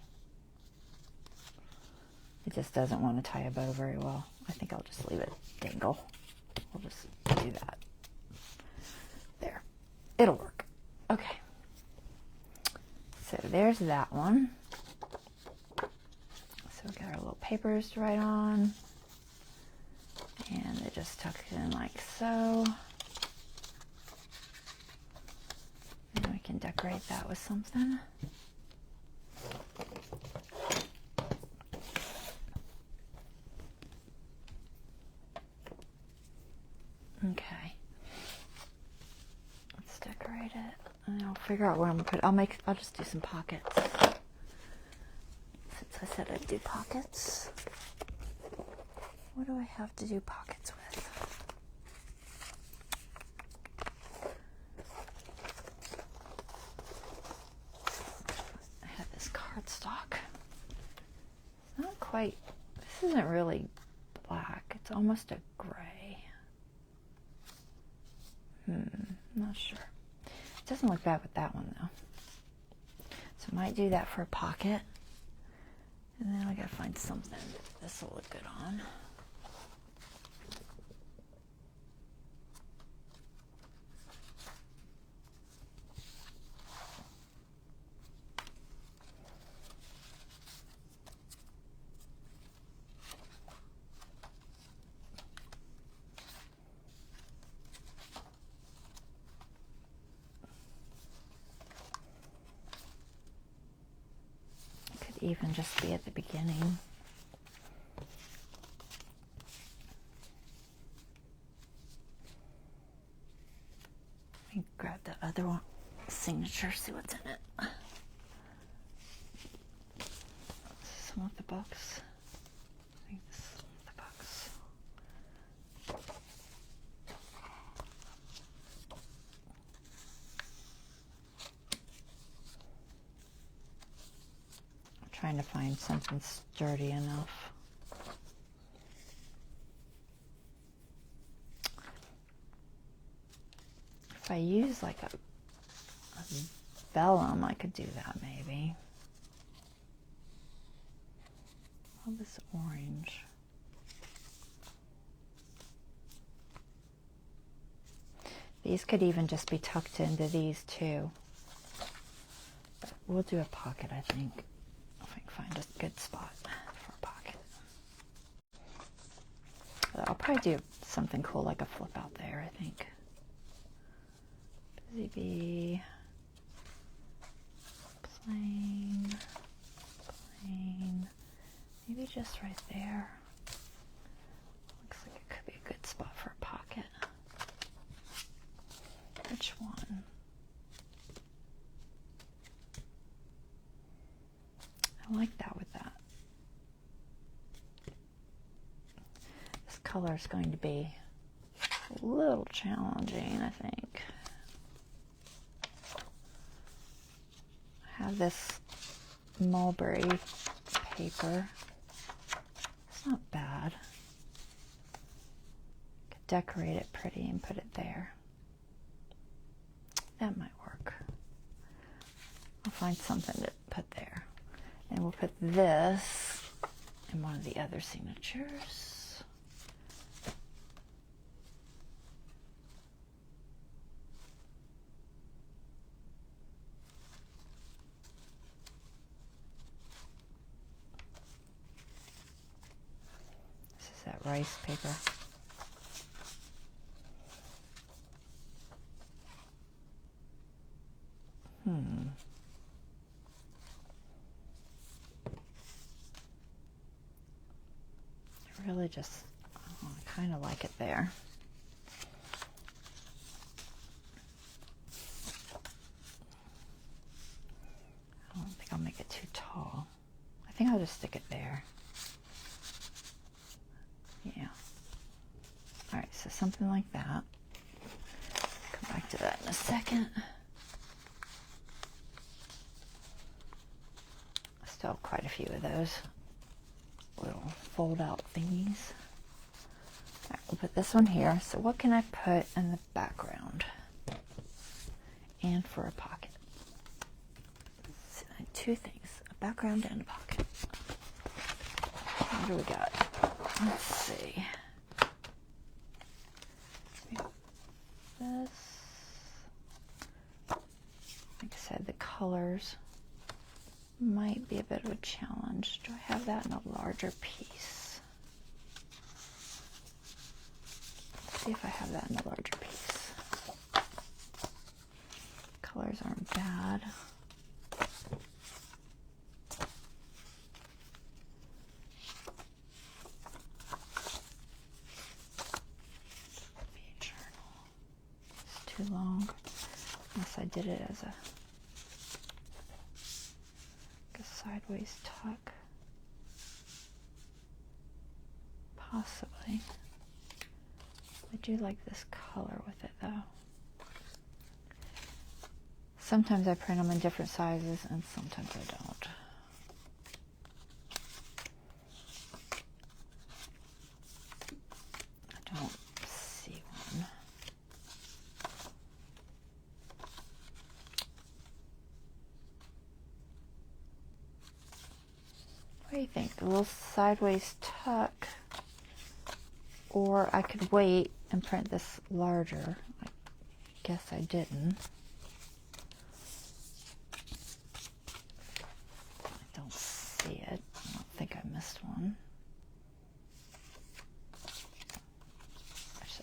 It just doesn't want to tie a bow very well. I think I'll just leave it dangle. We'll just do that. There. It'll work. Okay. So there's that one. So we got our little papers to write on. And they just tuck it in like so. And we can decorate that with something. Okay. Let's decorate it. And I'll figure out where I'm gonna put it. I'll just do some pockets. Since I said I'd do pockets. What do I have to do pockets with? I have this cardstock. It's not quite, this isn't really black. It's almost a gray. Not sure. It doesn't look bad with that one though. So I might do that for a pocket. And then I gotta find something that this will look good on. Even just be at the beginning. Let me grab the other one signature, see what's in it. Is this one with the box? I think this is one with the box. Trying to find something sturdy enough. If I use like a vellum, I could do that maybe. All this orange. These could even just be tucked into these too. But we'll do a pocket, I think. Find a good spot for a pocket. I'll probably do something cool like a flip out there, I think. Busy bee. Plain. Plain. Maybe just right there. Looks like it could be a good spot for a pocket. Which one? I like that with that. This color is going to be a little challenging, I think. I have this mulberry paper. It's not bad. Could decorate it pretty and put it there. That might work. I'll find something to put there. And we'll put this in one of the other signatures. This is that rice paper. Really just, I kind of like it there. I don't think I'll make it too tall. I think I'll just stick it there. Yeah. All right, so something like that. Come back to that in a second. I still have quite a few of those little fold out thingies. All right, we'll put this one here. So what can I put in the background? And for a pocket. So two things, a background and a pocket. What do we got? Let's see. This. Like I said, the colors might be a bit of a challenge. Do I have that in a larger piece? Let's see if I have that in a larger piece. Colors aren't bad. It's too long, unless I did it as a sideways tuck. Possibly. I do like this color with it though. Sometimes I print them in different sizes and sometimes I don't. I don't see one. What do you think? A little sideways tuck, or I could wait and print this larger. I guess I didn't. I don't see it. I don't think I missed one.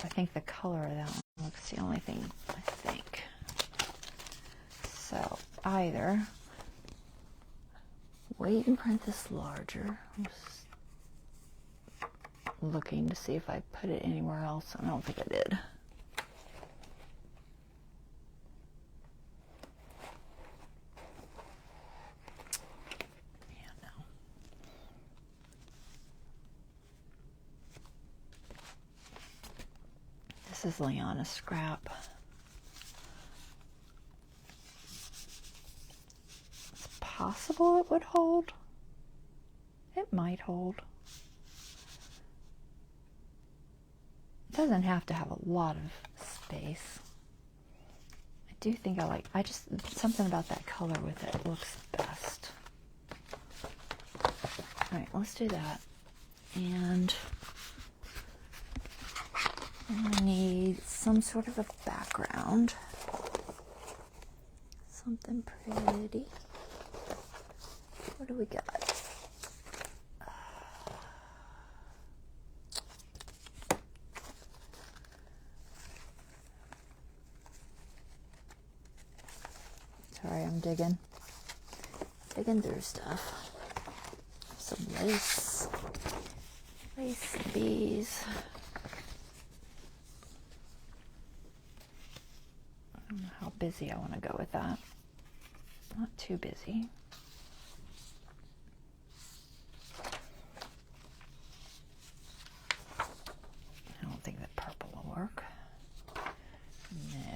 I think the color of that one looks the only thing I think. So either wait and print this larger. I'm just looking to see if I put it anywhere else. I don't think I did. Yeah, no. This is Liana scrap. Possible it would hold. It might hold. It doesn't have to have a lot of space. I do think I just, something about that color with it looks best. Alright, let's do that. And I need some sort of a background. Something pretty. What do we got? Sorry, I'm digging through stuff. Some lace and bees. I don't know how busy I want to go with that. Not too busy.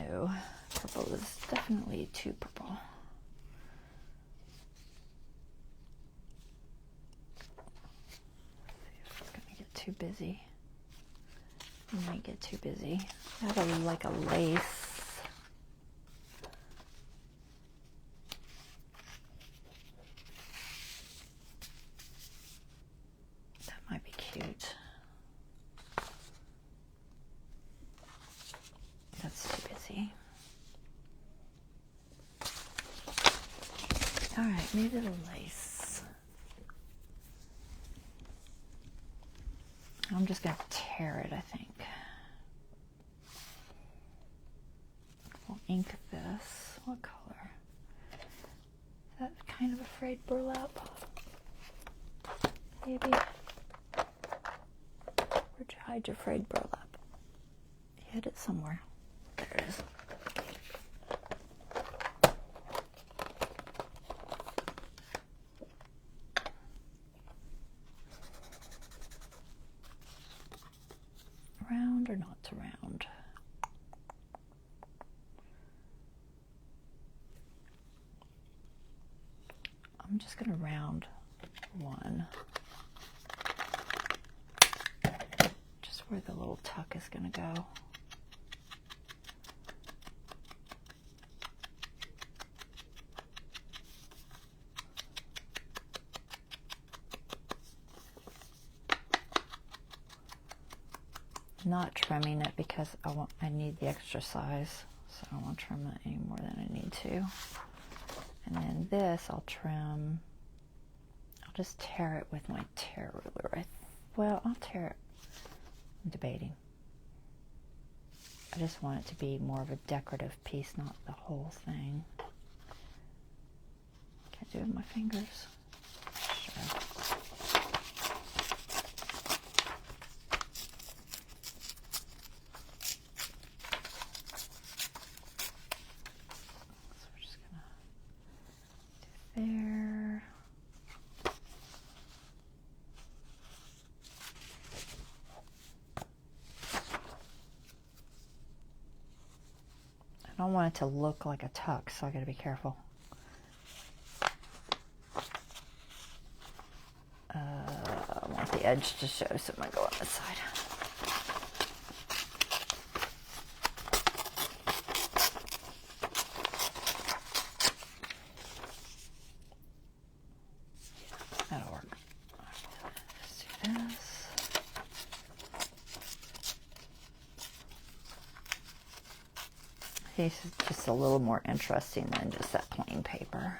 No, purple is definitely too purple. If it's gonna get too busy. It might get too busy. I have like a lace. That might be cute. That's too busy. All right, maybe the lace. I'm just going to tear it, I think. We'll ink this. What color? Is that kind of a frayed burlap? Maybe. Where'd you hide your frayed burlap? You hid it somewhere. There it is. Round or not to round? I'm just going to round one. Just where the little tuck is going to go. Not trimming it because I need the extra size, so I don't want to trim it any more than I need to. And then this I'll trim. I'll just tear it with my tear ruler. Well, I'll tear it. I'm debating. I just want it to be more of a decorative piece, not the whole thing. Can't do it with my fingers. Sure. There. I don't want it to look like a tuck, so I gotta be careful. I want the edge to show, so I'm gonna go on this side. That'll work. Let's do this. This is just a little more interesting than just that plain paper.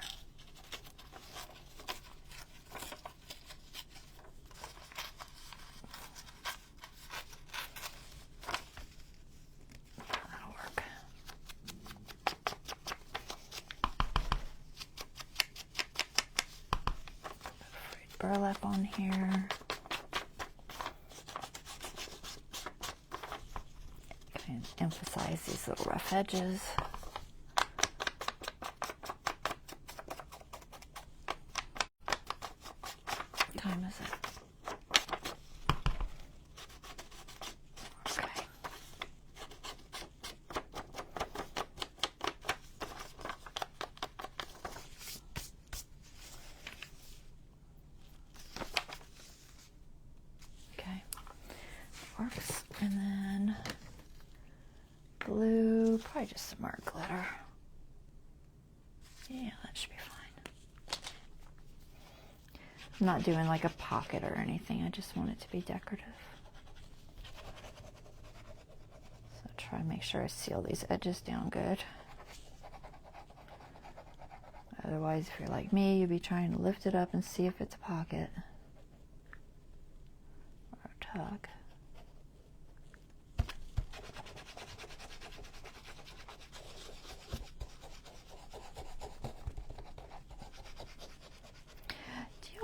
That'll work. Burlap on here. Kind of emphasize these little rough edges. What time is it? Okay. Works. And then glue, probably just some more glitter. Yeah, that should be fine. I'm not doing like a pocket or anything. I just want it to be decorative. So try to make sure I seal these edges down good. Otherwise, if you're like me, you'd be trying to lift it up and see if it's a pocket or a tuck.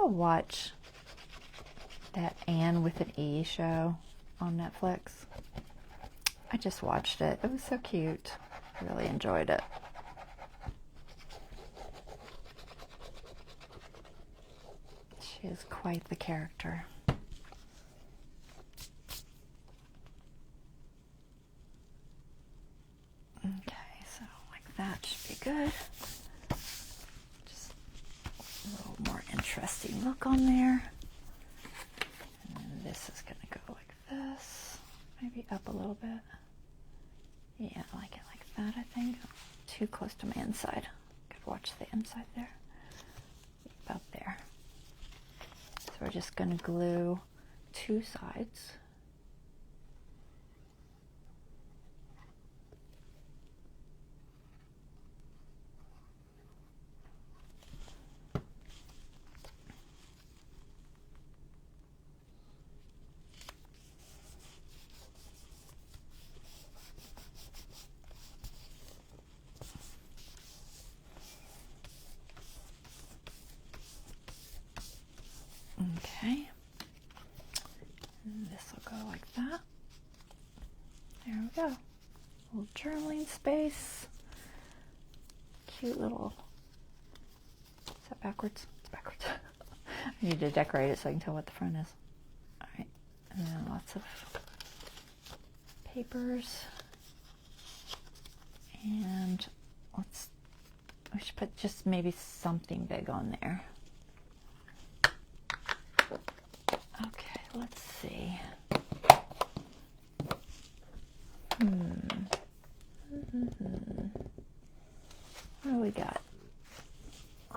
Watch that Anne with an E show on Netflix. I just watched it. It was so cute. I really enjoyed it. She is quite the character. Okay, so like that should be good. Interesting look on there. And then this is going to go like this. Maybe up a little bit. Yeah, I like it like that, I think. Too close to my inside. Could watch the inside there. About there. So we're just going to glue two sides. Okay, and this will go like that. There we go. A little journaling space. Cute little. Is that backwards? It's backwards. I need to decorate it so I can tell what the front is. All right, and then lots of papers. And we should put just maybe something big on there. Okay, let's see.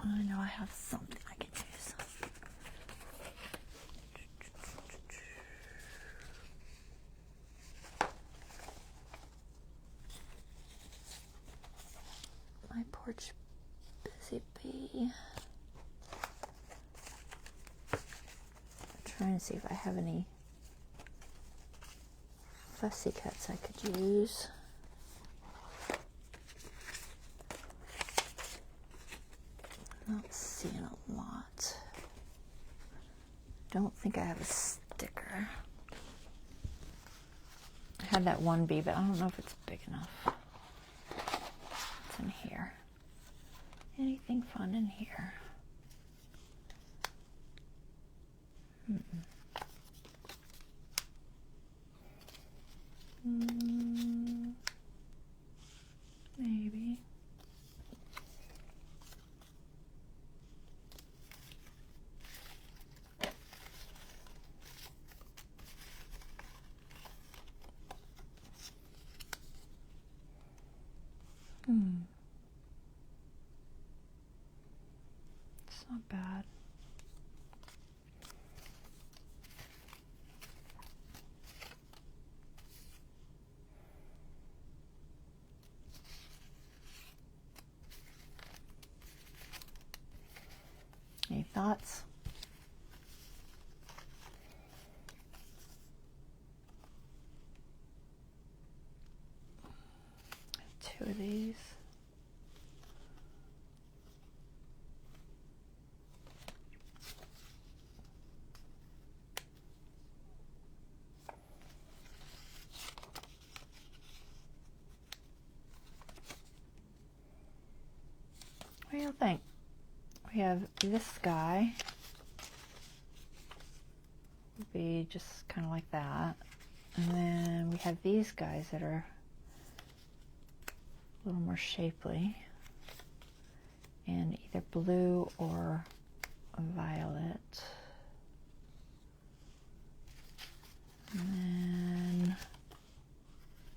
I know I have something I can use. My porch busy bee. I'm trying to see if I have any fussy cuts I could use. Not seeing a lot. Don't think I have a sticker. I had that one bee, but I don't know if it's big enough. What's in here? Anything fun in here? Maybe. It's not bad. Any thoughts? Two of these. What do you think? We have this guy. Would be just kind of like that. And then we have these guys that are a little more shapely. And either blue or violet. And then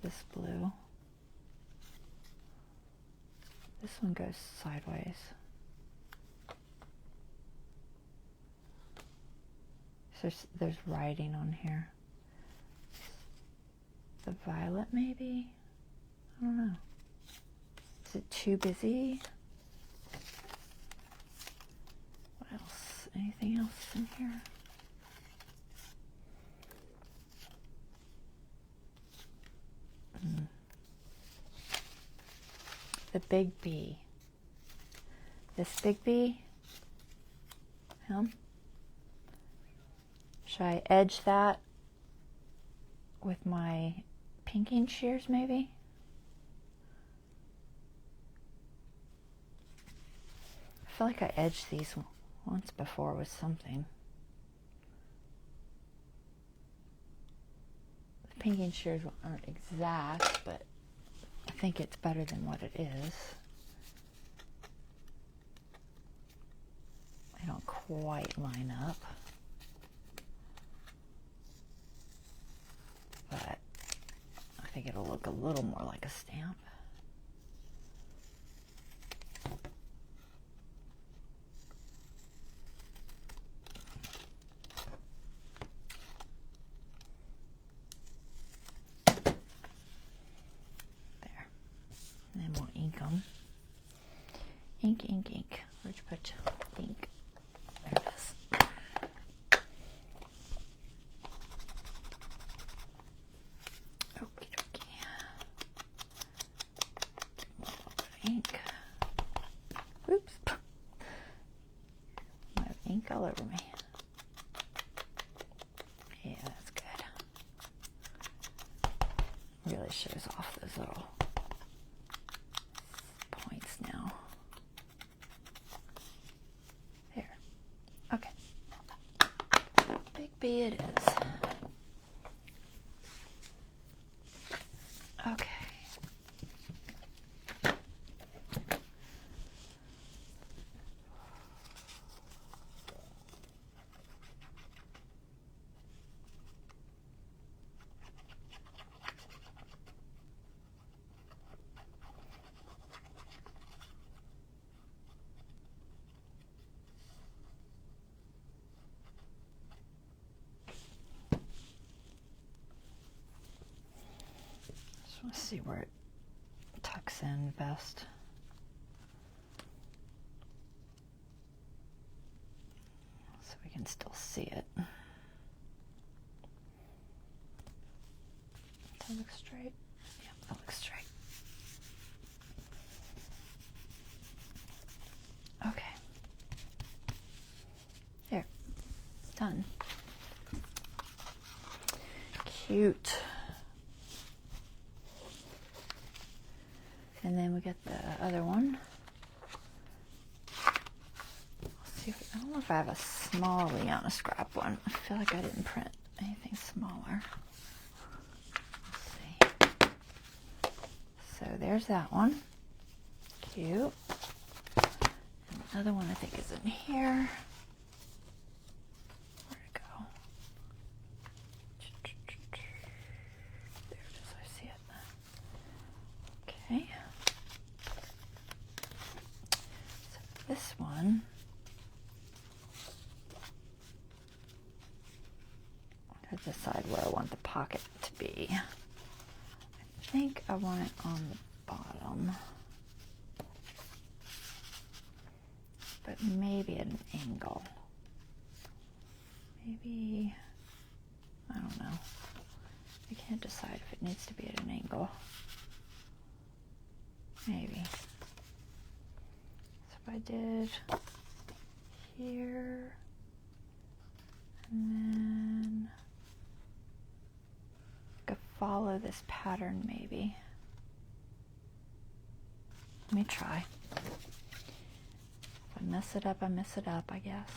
this blue. This one goes sideways. So there's writing on here. The violet, maybe? I don't know. Is it too busy? What else? Anything else in here? The big bee. This big bee. Him. Should I edge that with my pinking shears, maybe? I feel like I edged these once before with something. The pinking shears aren't exact, but I think it's better than what it is. They don't quite line up. But I think it'll look a little more like a stamp. There. And then we'll ink them. Ink, ink, ink. Where'd you put ink? There it is. Ink. Oops. I have ink all over me. Yeah, that's good. Really shows off those little points now. There. Okay. Big B it is. Okay. See where it tucks in best. So we can still see it. Does that look straight? Yeah, that looks straight. Okay. There. Done. Cute. And then we get the other one. Let's see if, I don't know if I have a small Liana scrap one. I feel like I didn't print anything smaller. Let's see. So there's that one. Cute. And the other one I think is in here. Where'd it go? There it is, I see it. Okay. This one, I have to decide where I want the pocket to be. I think I want it on the bottom, but maybe at an angle. Maybe, I don't know. I can't decide if it needs to be at an angle. Maybe. I did here, and then I could follow this pattern maybe. Let me try. If I mess it up, I mess it up, I guess.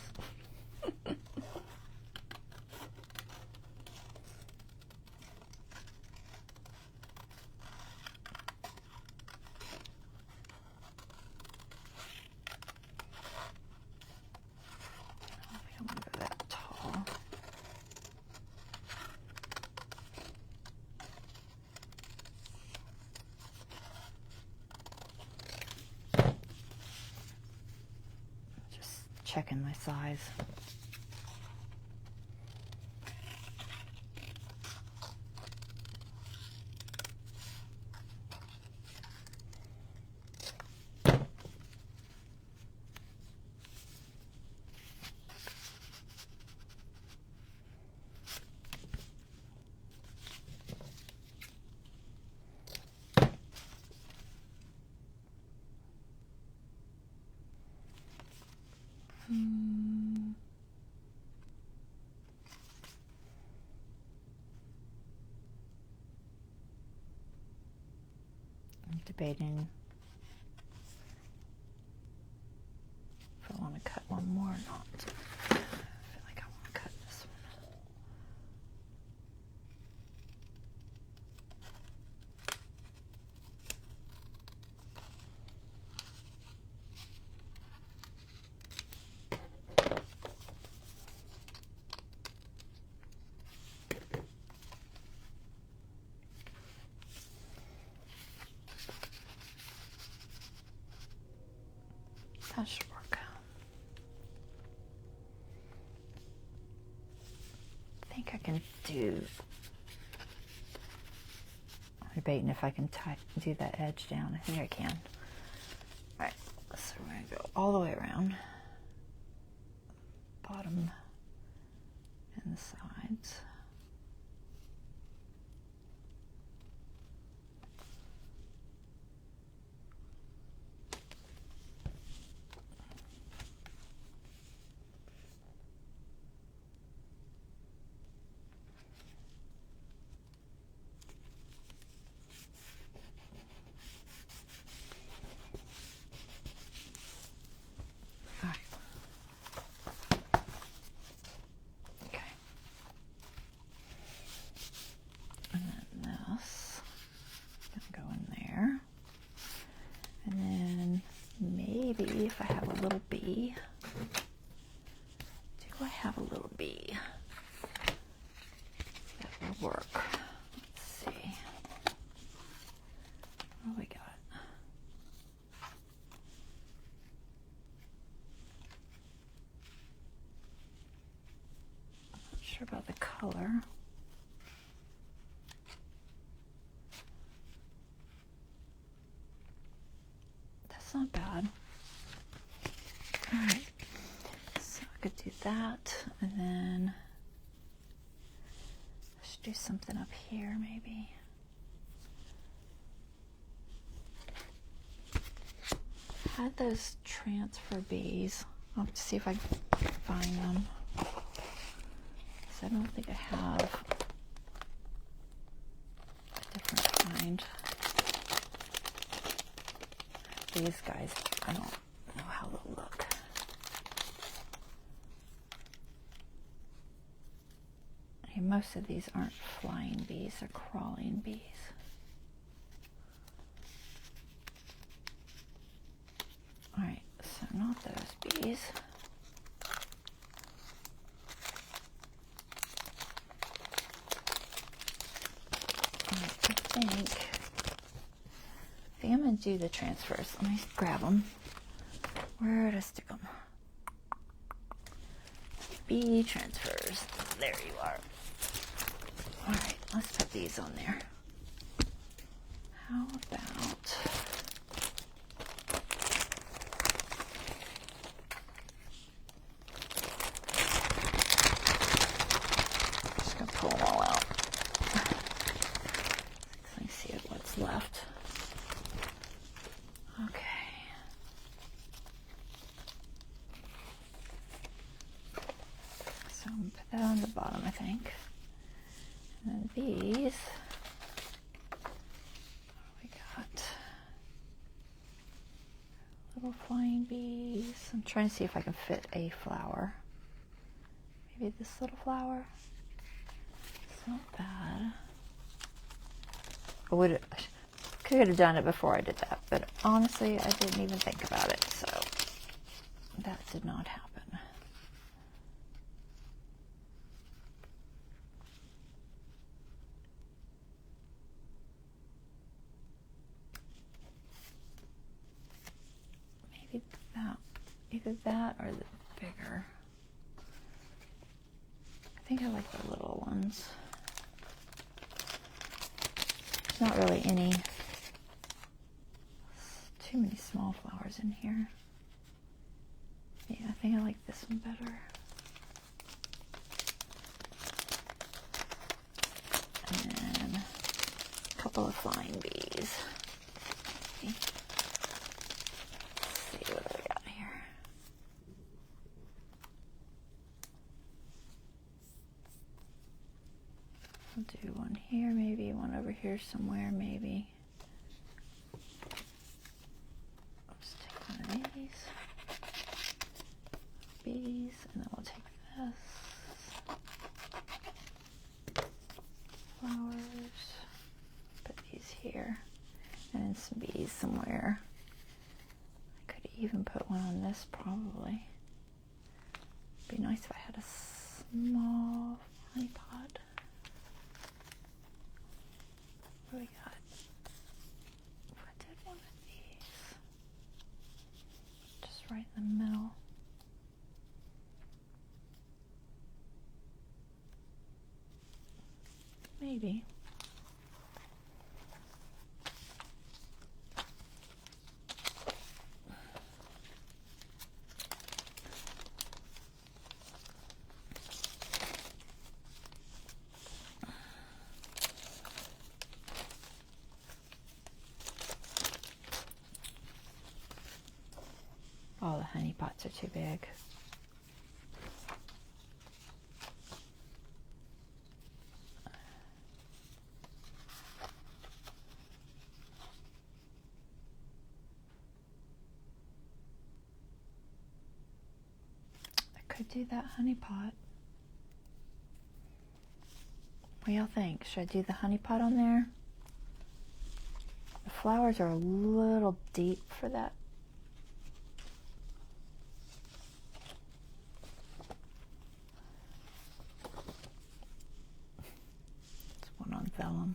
Checking my size. I'm debating if I want to cut one more or not. I feel like I want to cut this one. That should work. I think I can do. I'm debating if I can do that edge down. I think I can. All right, so we're gonna go all the way around, bottom and the sides. If I have a little bee. Do I have a little bee? That will work. Let's see. What do we got? I'm not sure about the color. could do that, and then I should do something up here maybe. I had those transfer bees. I'll have to see if I can find them. So I don't think I have a different kind. These guys, I don't know how they'll look. And most of these aren't flying bees, they're crawling bees. Alright, so not those bees. Alright, I think I'm going to do the transfers. Let me grab them. Where to stick them? Bee transfers. There you are. Alright, let's put these on there. How about... just going to pull them all out. Let me see what's left. Okay. So I'm going to put that on the bottom, I think. And then these, what do we got? Little flying bees. I'm trying to see if I can fit a flower. Maybe this little flower. It's not bad. Could have done it before I did that, but honestly, I didn't even think about it, so that did not happen. Maybe that, either that or the bigger. I think I like the little ones. There's not really any, too many small flowers in here. Yeah, I think I like this one better. And then a couple of flying bees. Let's see what do we got here. I'll do one here, maybe one over here somewhere, maybe. Let's take one of these bees, and then we'll take this. Flowers. Put these here. And then some bees somewhere. I could even put one on this, probably. It'd be nice if I had a small honey pot. What do we got? If I did one of these, just right in the middle. Maybe. Oh, the honey pots are too big. I could do that honey pot. What do y'all think? Should I do the honey pot on there? The flowers are a little deep for that. On vellum.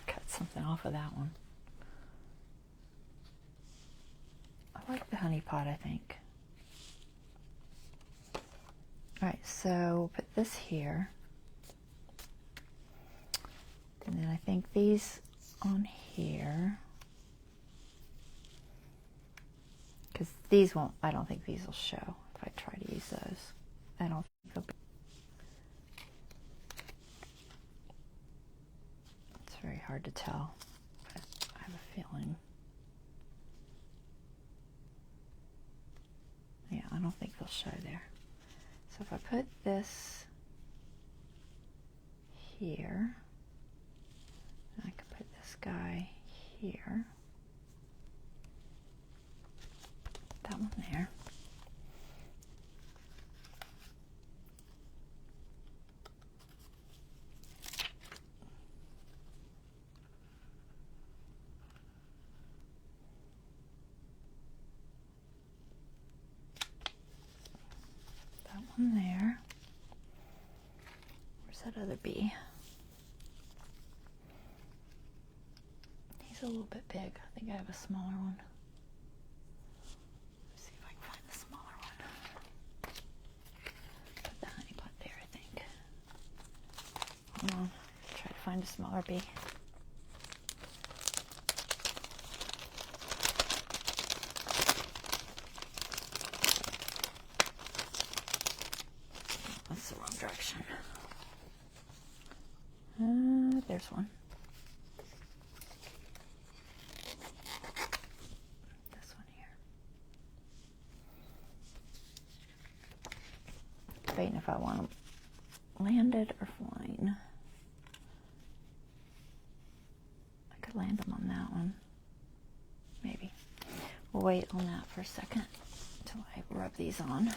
Cut something off of that one. I like the honey pot, I think. Alright, so we'll put this here. And then I think these on here. Because these won't, I don't think these will show if I try to use those. I don't think they'll be. It's very hard to tell, but I have a feeling. Yeah, I don't think they'll show there. So if I put this here, I can put this guy here. That one there. That one there. Where's that other bee? He's a little bit big. I think I have a smaller one. Try to find a smaller bee. That's the wrong direction. There's one. This one here. Debating if I want them landed or flying. Land them on that one. Maybe. We'll wait on that for a second until I rub these on.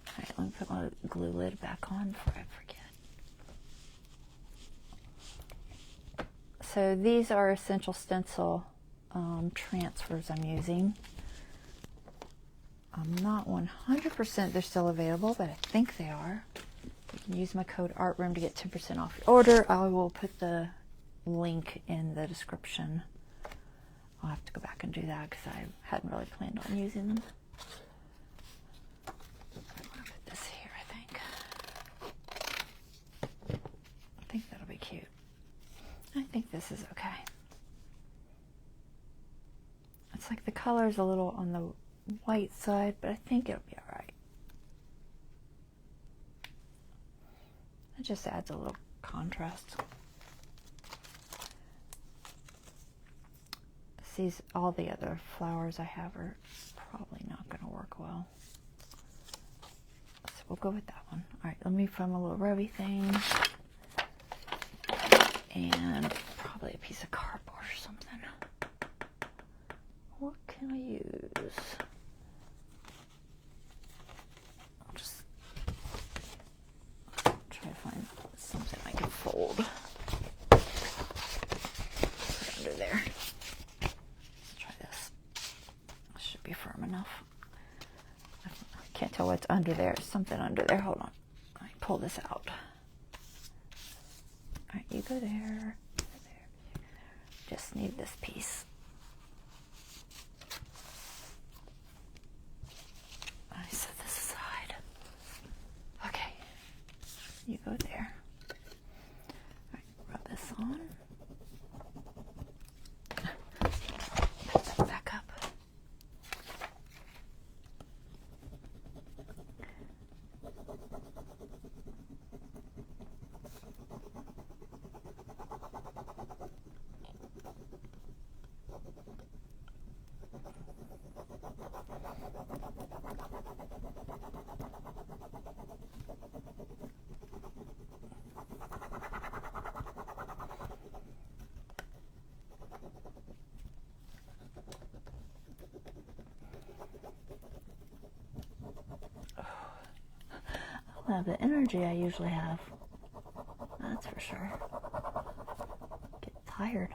Alright, let me put my glue lid back on before I forget. So these are Essential Stencil transfers I'm using. I'm not 100% they're still available, but I think they are. You can use my code ARTROOM to get 10% off your order. I will put the link in the description. I'll have to go back and do that because I hadn't really planned on using them. I'm gonna put this here, I think that'll be cute. I think this is okay. It's like the color is a little on the white side, but I think it'll be all right. It just adds a little contrast. These, all the other flowers I have are probably not going to work well. So we'll go with that one. All right, let me foam a little rubby thing. And probably a piece of cardboard or something. What can I use? I'll just try to find something I can fold. Put it under there. Be firm enough. I can't tell what's under there. There's something under there. Hold on. Let me pull this out. Alright, you go there. Just need this piece. I set this aside. Okay. You go there. Alright, rub this on. Put that back up. Have the energy I usually have. That's for sure. Get tired.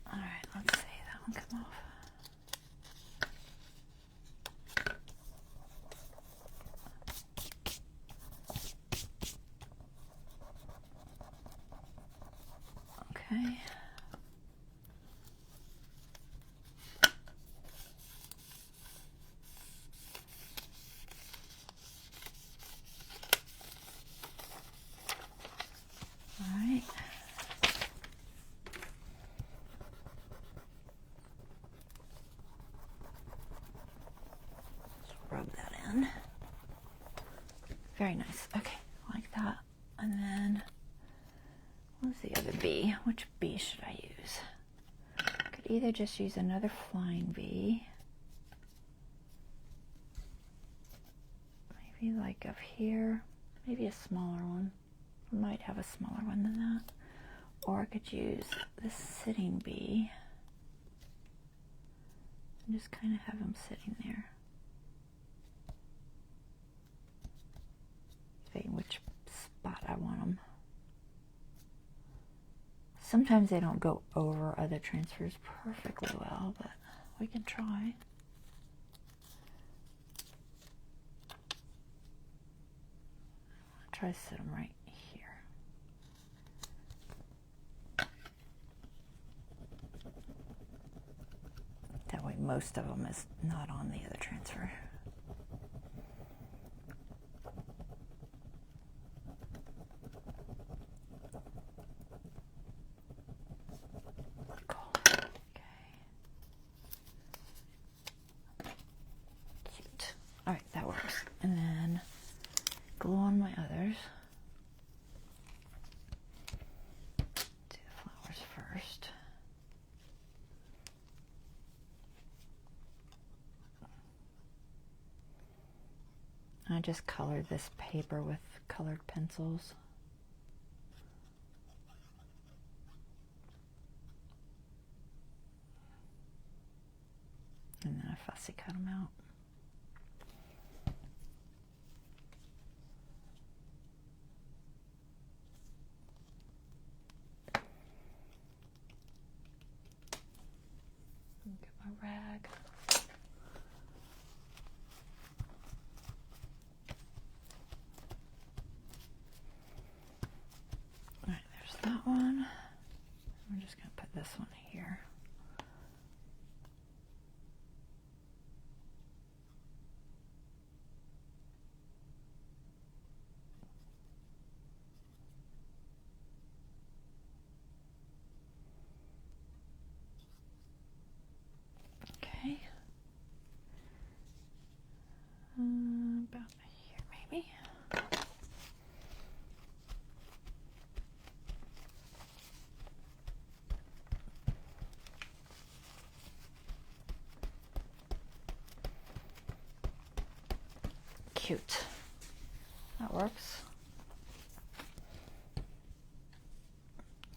Alright, let's see. That one come off. Okay. one. Very nice. Okay, like that. And then, what's the other bee? Which bee should I use? I could either just use another flying bee. Maybe like up here. Maybe a smaller one. I might have a smaller one than that. Or I could use this sitting bee. And just kind of have them sitting there. Which spot I want them. Sometimes they don't go over other transfers perfectly well, but we can try. I'll try to sit them right here. That way most of them is not on the other transfer. Alright, that works. And then glue on my others. Do the flowers first. I just colored this paper with colored pencils. And then I fussy cut them out. Get my rag. Alright, there's that one. I'm just going to put this one here. Okay. About here, maybe. Cute. That works.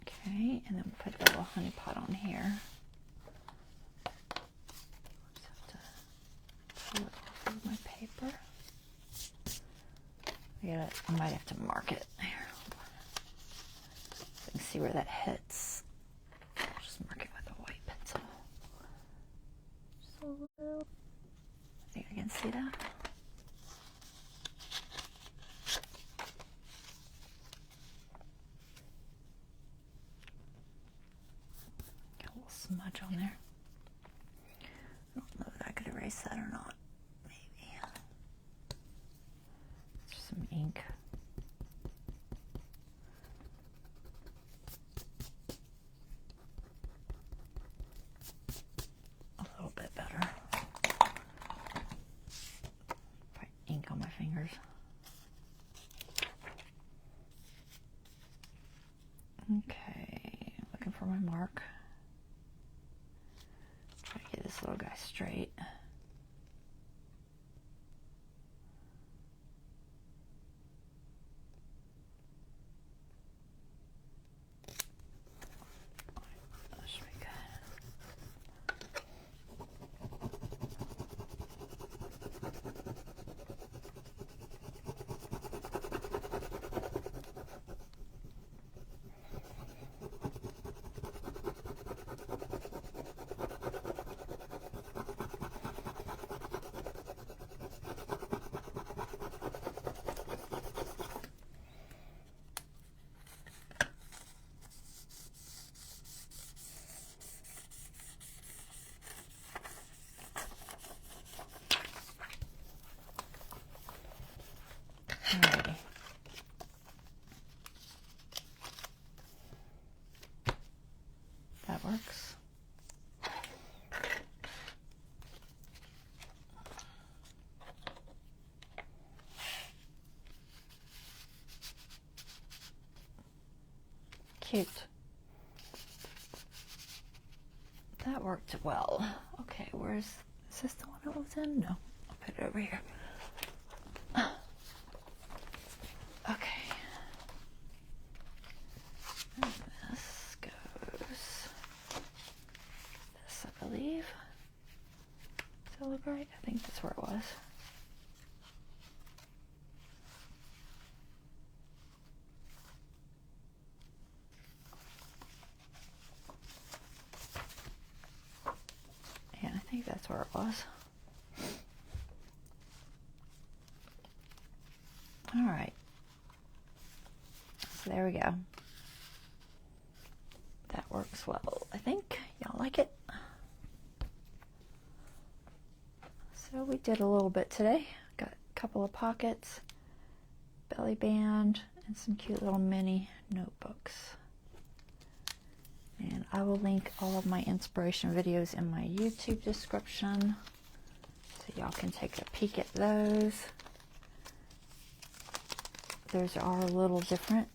Okay, and then we'll put a little honey pot on here. Just have to pull it off of my paper. I might have to mark it here. So you can see where that hits. I'll just mark it with a white pencil. So, I think I can see that. Got a little smudge on there. I don't know that I could erase that or not. Maybe. Just some ink. A little bit better. Probably ink on my fingers. Okay, looking for my mark. Try to get this little guy straight. That should be good. cute. That worked well. Okay, is this the one it was in? No, I'll put it over here. Okay. And this goes, this I believe. Does that look right? I think that's where it was. Yeah, I think that's where it was. All right. So there we go. That works well, I think. Y'all like it? So we did a little bit today. Got a couple of pockets, belly band, and some cute little mini notebooks. And I will link all of my inspiration videos in my YouTube description, so y'all can take a peek at those. Those are a little different,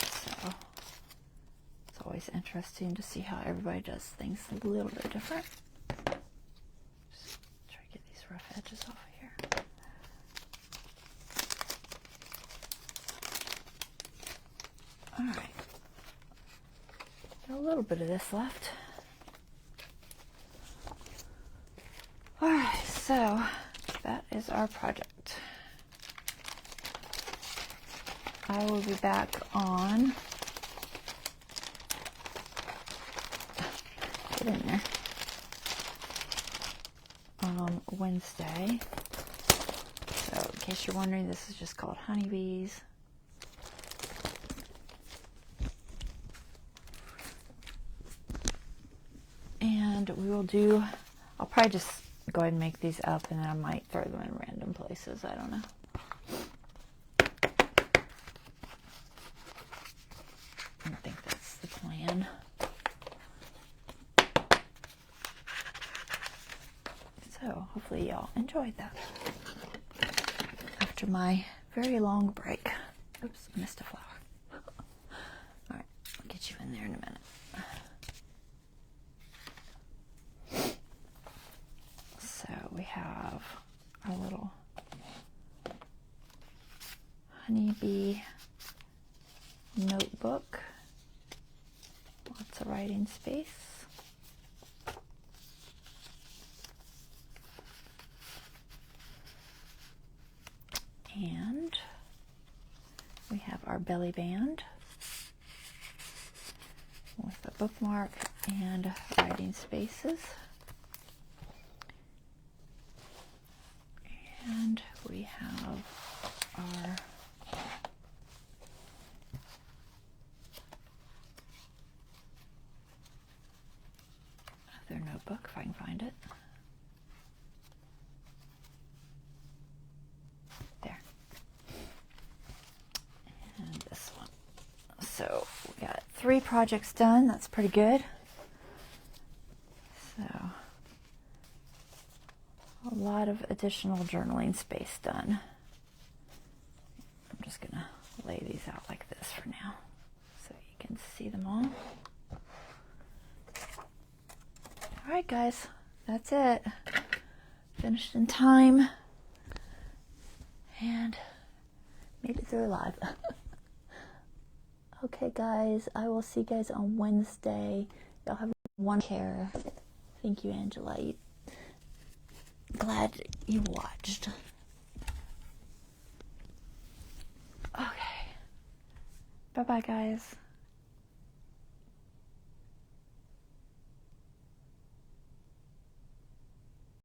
so it's always interesting to see how everybody does things a little bit different. Just try to get these rough edges off of here. All right. A little bit of this left. All right, so that is our project. I will be back on, get in there, Wednesday. So in case you're wondering, this is just called Honeybees. And we will do, I'll probably just go ahead and make these up, and then I might throw them in random places. I don't know. I think that's the plan. So hopefully y'all enjoyed that after my very long break. Oops, missed a flower. All right, I'll get you in there in a minute. We have our little honeybee notebook, lots of writing space. And we have our belly band with a bookmark and writing spaces. And we have our other notebook, if I can find it. There. And this one. So we got 3 projects done. That's pretty good. So a lot of additional journaling space done. I'm just gonna lay these out like this for now so you can see them all. All right, guys, that's it. Finished in time and made it through alive. Okay, guys, I will see you guys on Wednesday. Y'all have one care. Thank you, Angela. Glad you watched. Okay. Bye-bye, guys.